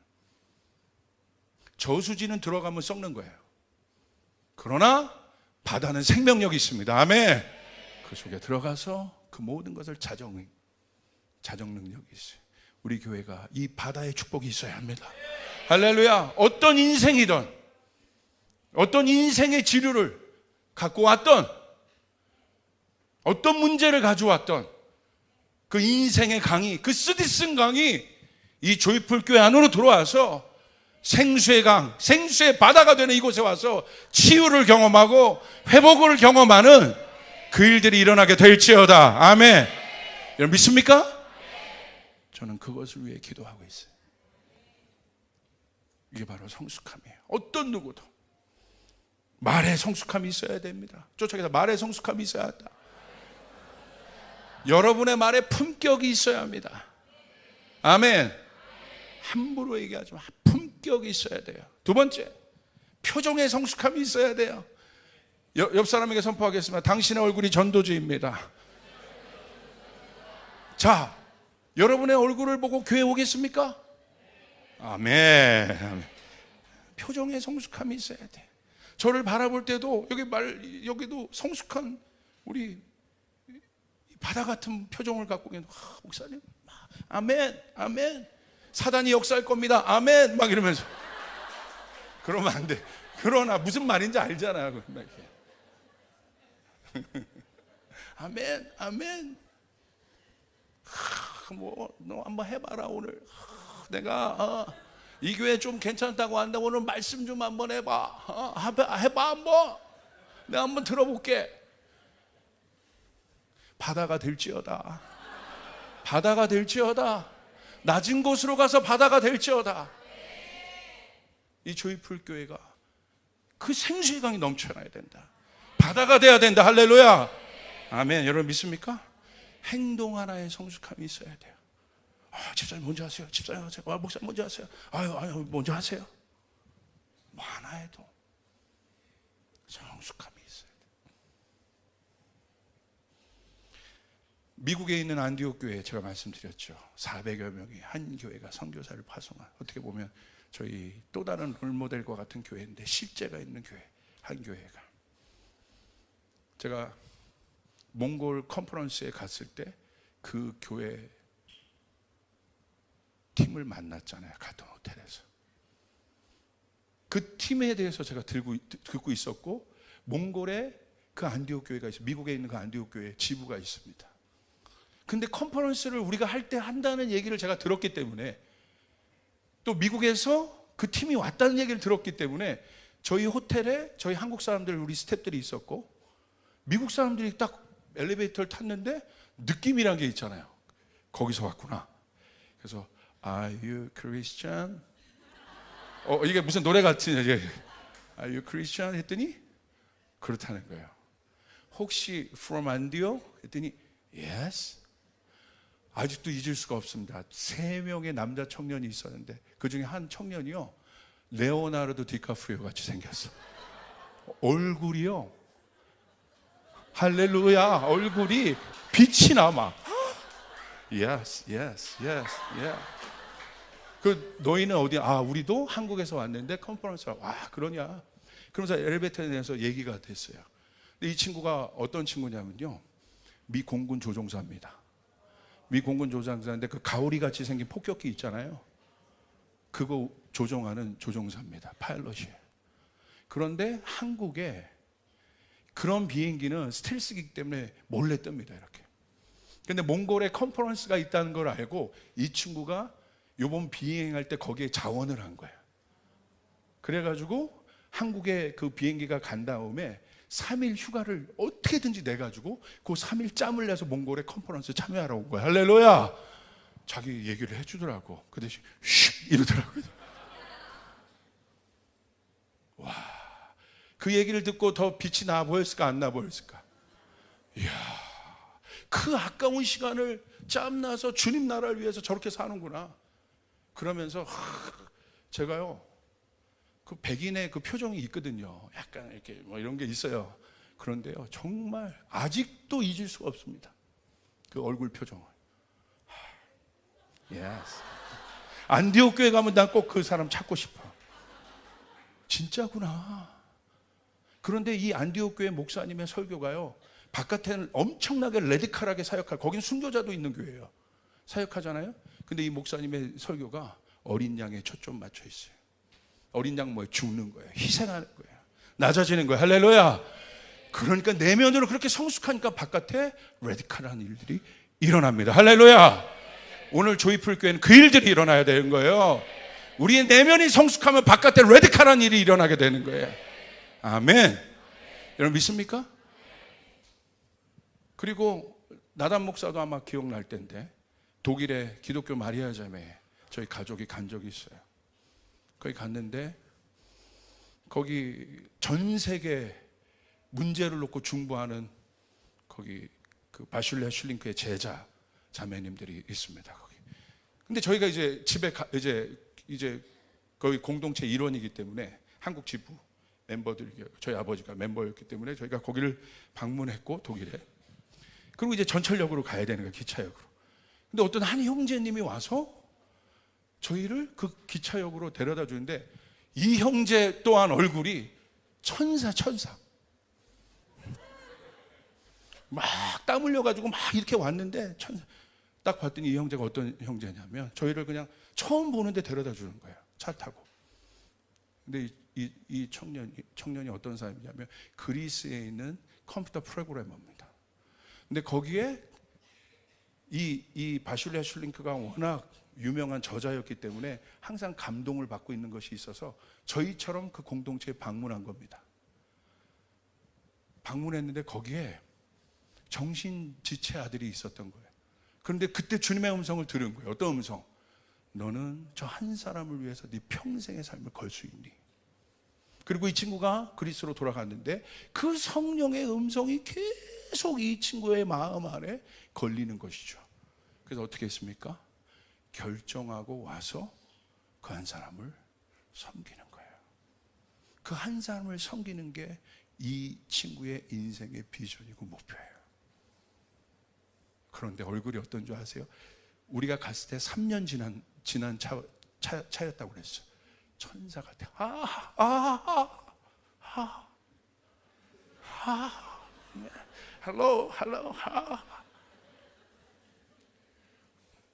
저수지는 들어가면 썩는 거예요. 그러나 바다는 생명력이 있습니다. 아멘. 그 속에 들어가서 그 모든 것을 자정 능력이 있어요. 우리 교회가 이 바다의 축복이 있어야 합니다. 할렐루야. 어떤 인생이든 어떤 인생의 지류를 갖고 왔던 어떤 문제를 가져왔던 그 인생의 강이, 그 쓰디쓴 강이 이 조이풀 교회 안으로 들어와서 생수의 강, 생수의 바다가 되는 이곳에 와서 치유를 경험하고 회복을 경험하는 그 일들이 일어나게 될지어다. 아멘. 여러분 믿습니까? 저는 그것을 위해 기도하고 있어요. 이게 바로 성숙함이에요. 어떤 누구도 말에 성숙함이 있어야 됩니다. 쫓아가서 말에 성숙함이 있어야 한다. 여러분의 말에 품격이 있어야 합니다. 아멘. 함부로 얘기하지 마. 품격이 있어야 돼요. 두 번째, 표정에 성숙함이 있어야 돼요. 옆 사람에게 선포하겠습니다. 당신의 얼굴이 전도주입니다. 자, 여러분의 얼굴을 보고 교회 오겠습니까? 아멘. 표정에 성숙함이 있어야 돼. 저를 바라볼 때도 여기도 성숙한 우리 바다 같은 표정을 갖고 있는 목사님, 아멘, 아멘. 사단이 역사할 겁니다. 아멘. 막 이러면서. 그러면 안 돼. 그러나 무슨 말인지 알잖아요. 아멘, 아멘. 너 한번 해봐라 오늘. 내가 이 교회 좀 괜찮다고 한다. 오늘 말씀 좀 한번 해봐. 해봐 한번. 내가 한번 들어볼게. 바다가 될지어다. 바다가 될지어다. 낮은 곳으로 가서 바다가 될지어다. 이 조이풀 교회가 그 생수의 강이 넘쳐나야 된다. 바다가 돼야 된다. 할렐루야. 아멘. 여러분 믿습니까? 행동 하나에 성숙함이 있어야 돼요. 집사님 먼저 하세요. 집사님 하세요. 목사님 먼저 하세요. 아유 먼저 하세요. 뭐 하나 해도 성숙함이 있어야 돼요. 미국에 있는 안디옥 교회 제가 말씀드렸죠. 400여 명이 한 교회가 선교사를 파송한, 어떻게 보면 저희 또 다른 롤모델과 같은 교회인데 실제가 있는 교회, 한 교회가. 제가 몽골 컨퍼런스에 갔을 때 그 교회 팀을 만났잖아요. 같은 호텔에서. 그 팀에 대해서 제가 듣고 있었고, 몽골에 그 안디옥 교회가 있어요. 미국에 있는 그 안디옥 교회 지부가 있습니다. 근데 컨퍼런스를 우리가 할 때 한다는 얘기를 제가 들었기 때문에, 또 미국에서 그 팀이 왔다는 얘기를 들었기 때문에 저희 호텔에 저희 한국 사람들, 우리 스태프들이 있었고, 미국 사람들이 딱 엘리베이터를 tas는데 느낌이란 게 있잖아요. 거기서 왔구나. 그래서 Are you Christian? 이게 무슨 노래 같이 Are you Christian? 했더니 그렇다는 거예요. 혹시 from 안디옥? 했더니 yes. 아직도 잊을 수가 없습니다. 3명의 남자 청년이 있었는데 그 중에 한 청년이요, 레오나르도 디카프리오 같이 생겼어. 얼굴이요, 할렐루야, 얼굴이 빛이 나 막. Yes, yes, yes, yeah. 그 너희는 어디? 우리도 한국에서 왔는데 컨퍼런스라. 와, 그러냐? 그러면서 엘리베이터에 대해서 얘기가 됐어요. 근데 이 친구가 어떤 친구냐면요, 미 공군 조종사입니다. 미 공군 조종사인데 그 가오리 같이 생긴 폭격기 있잖아요. 그거 조종하는 조종사입니다. 파일럿이에요. 그런데 한국에 그런 비행기는 스텔스이기 때문에 몰래 뜹니다. 이렇게. 근데 몽골에 컨퍼런스가 있다는 걸 알고 이 친구가 요번 비행할 때 거기에 자원을 한 거예요. 그래가지고 한국에 그 비행기가 간 다음에 3일 휴가를 어떻게든지 내가지고 그 3일 짬을 내서 몽골에 컨퍼런스 참여하러 온 거야. 할렐루야. 자기 얘기를 해주더라고. 그 대신 쉿 이러더라고요. 와, 그 얘기를 듣고 더 빛이 나 보였을까 안 나 보였을까? 이야, 그 아까운 시간을 짬나서 주님 나라를 위해서 저렇게 사는구나. 그러면서 제가요, 그 백인의 그 표정이 있거든요. 약간 이렇게 뭐 이런 게 있어요. 그런데요, 정말 아직도 잊을 수가 없습니다. 그 얼굴 표정을. Yes. 안디옥 교회 가면 난 꼭 그 사람 찾고 싶어. 진짜구나. 그런데 이 안디옥 교회 목사님의 설교가요, 바깥에는 엄청나게 레디컬하게 사역할, 거긴 순교자도 있는 교회예요. 사역하잖아요. 근데 이 목사님의 설교가 어린 양에 초점 맞춰 있어요. 어린 양 뭐예요? 죽는 거예요. 희생하는 거예요. 낮아지는 거예요. 할렐루야. 그러니까 내면으로 그렇게 성숙하니까 바깥에 레디컬한 일들이 일어납니다. 할렐루야. 오늘 조이풀 교회는 그 일들이 일어나야 되는 거예요. 우리의 내면이 성숙하면 바깥에 레디컬한 일이 일어나게 되는 거예요. 아멘. 여러분 믿습니까? 그리고 나단 목사도 아마 기억날 텐데 독일의 기독교 마리아 자매에 저희 가족이 간 적이 있어요. 거기 갔는데 거기 전 세계 문제를 놓고 중보하는 거기 그 바슐레 슐링크의 제자 자매님들이 있습니다. 거기. 근데 저희가 이제 집에 이제 거기 공동체 일원이기 때문에 한국 지부 멤버들이, 저희 아버지가 멤버였기 때문에 저희가 거기를 방문했고 독일에. 그리고 이제 전철역으로 가야 되는 거예요, 기차역으로. 근데 어떤 한 형제님이 와서 저희를 그 기차역으로 데려다 주는데 이 형제 또한 얼굴이 천사. 막 땀 흘려가지고 막 이렇게 왔는데 딱 봤더니 이 형제가 어떤 형제냐면 저희를 그냥 처음 보는데 데려다 주는 거예요, 차 타고. 근데 이 청년이 어떤 사람이냐면 그리스에 있는 컴퓨터 프로그래머입니다. 근데 거기에 이 바슐레 슐링크가 워낙 유명한 저자였기 때문에 항상 감동을 받고 있는 것이 있어서 저희처럼 그 공동체에 방문한 겁니다. 방문했는데 거기에 정신지체 아들이 있었던 거예요. 그런데 그때 주님의 음성을 들은 거예요. 어떤 음성? 너는 저 한 사람을 위해서 네 평생의 삶을 걸 수 있니? 그리고 이 친구가 그리스로 돌아갔는데 그 성령의 음성이 계속 이 친구의 마음 안에 걸리는 것이죠. 그래서 어떻게 했습니까? 결정하고 와서 그 한 사람을 섬기는 거예요. 그 한 사람을 섬기는 게 이 친구의 인생의 비전이고 목표예요. 그런데 얼굴이 어떤 줄 아세요? 우리가 갔을 때 3년 지난 차였다고 그랬어요. 천사 같아. hello.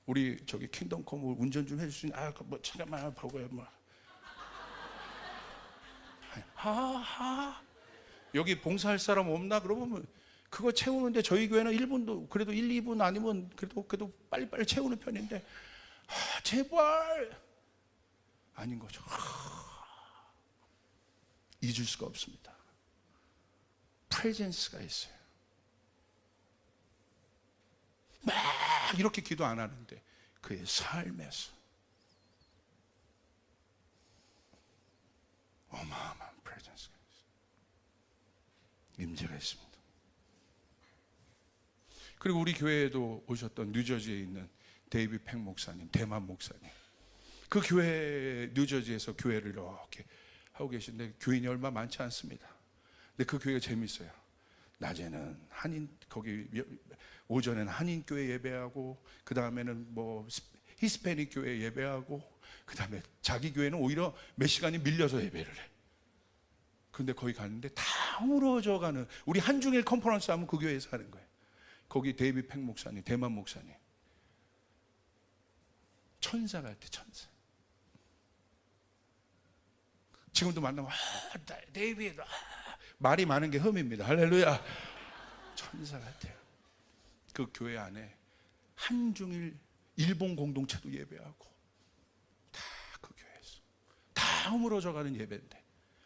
우리 저기 킹덤컴 운전 좀 해줄 수 있는? 뭐 잠깐만 보고요. 뭐. 여기 봉사할 사람 없나? 그러면 그거 채우는데 저희 교회는 1분도 그래도 1, 2분 아니면 그래도 빨리빨리 채우는 편인데 제발 아닌 거죠. 잊을 수가 없습니다. 프레젠스가 있어요. 막 이렇게 기도 안 하는데 그의 삶에서 어마어마한 프레젠스가 있어요. 임재가 있습니다. 그리고 우리 교회에도 오셨던 뉴저지에 있는 데이비 팩 목사님, 대만 목사님. 그 교회, 뉴저지에서 교회를 이렇게 하고 계신데 교인이 얼마 많지 않습니다. 근데 그 교회가 재밌어요. 낮에는 한인, 거기 오전에는 한인 교회 예배하고, 그 다음에는 뭐 히스패닉 교회 예배하고, 그 다음에 자기 교회는 오히려 몇 시간이 밀려서 예배를 해. 근데 거기 갔는데 다 무너져 가는, 우리 한중일 컨퍼런스 하면 그 교회에서 하는 거예요. 거기 데이비 팩 목사님, 대만 목사님. 천사 같아, 천사. 지금도 만나면 데이비, 말이 많은 게 흠입니다. 할렐루야. 천사 같아요. 그 교회 안에 한중일 일본 공동체도 예배하고, 다 그 교회에서 다 허물어져 가는 예배인데,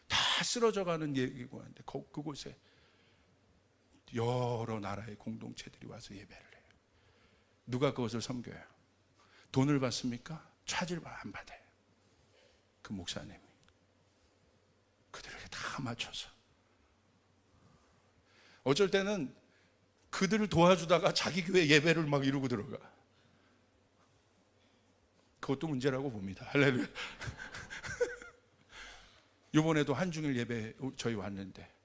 다 쓰러져 가는 얘기고 하는데, 그곳에 여러 나라의 공동체들이 와서 예배를 해요. 누가 그것을 섬겨요? 돈을 받습니까? 차질을 안 받아요. 그 목사님이 그들에게 다 맞춰서, 어쩔 때는 그들을 도와주다가 자기 교회 예배를 막 이루고 들어가. 그것도 문제라고 봅니다. 할렐루야. 이번에도 한중일 예배 저희 왔는데,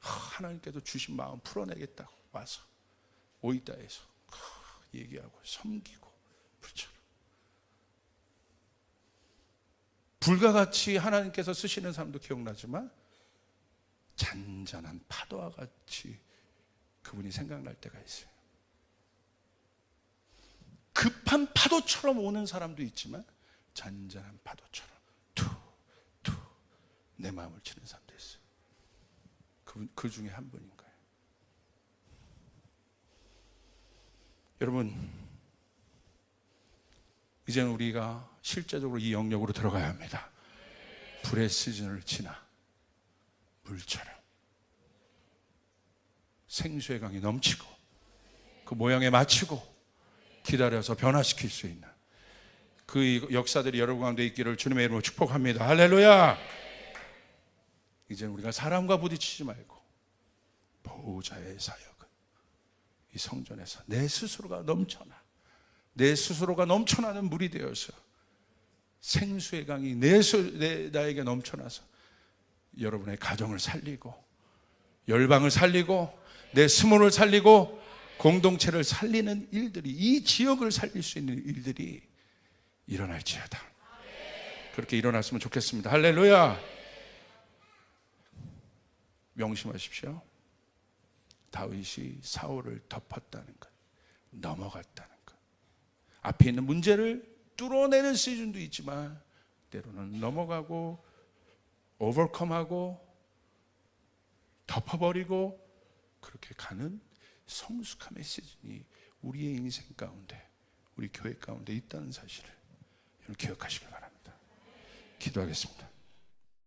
하나님께서 주신 마음 풀어내겠다고 와서 오이다에서 얘기하고 섬기고 불처럼 불과 같이 하나님께서 쓰시는 사람도 기억나지만, 잔잔한 파도와 같이 그분이 생각날 때가 있어요. 급한 파도처럼 오는 사람도 있지만, 잔잔한 파도처럼 툭툭 내 마음을 치는 사람도 있어요. 그 중에 한 분인 거예요. 여러분, 이제는 우리가 실제적으로 이 영역으로 들어가야 합니다. 불의 시즌을 지나 물처럼 생수의 강이 넘치고, 그 모양에 맞추고 기다려서 변화시킬 수 있는 그 역사들이 여러분 가운데 있기를 주님의 이름으로 축복합니다. 할렐루야. 이제 우리가 사람과 부딪히지 말고 보호자의 사역은 이 성전에서 내 스스로가 넘쳐나는 물이 되어서 생수의 강이 나에게 넘쳐나서 여러분의 가정을 살리고, 열방을 살리고, 내 스몰을 살리고, 공동체를 살리는 일들이, 이 지역을 살릴 수 있는 일들이 일어날지어다. 그렇게 일어났으면 좋겠습니다. 할렐루야. 명심하십시오. 다윗이 사울을 덮었다는 것, 넘어갔다는 것. 앞에 있는 문제를 뚫어내는 시즌도 있지만, 때로는 넘어가고 오버컴하고 덮어버리고 그렇게 가는 성숙함의 시즌이 우리의 인생 가운데, 우리 교회 가운데 있다는 사실을 여러분 기억하시길 바랍니다. 기도하겠습니다.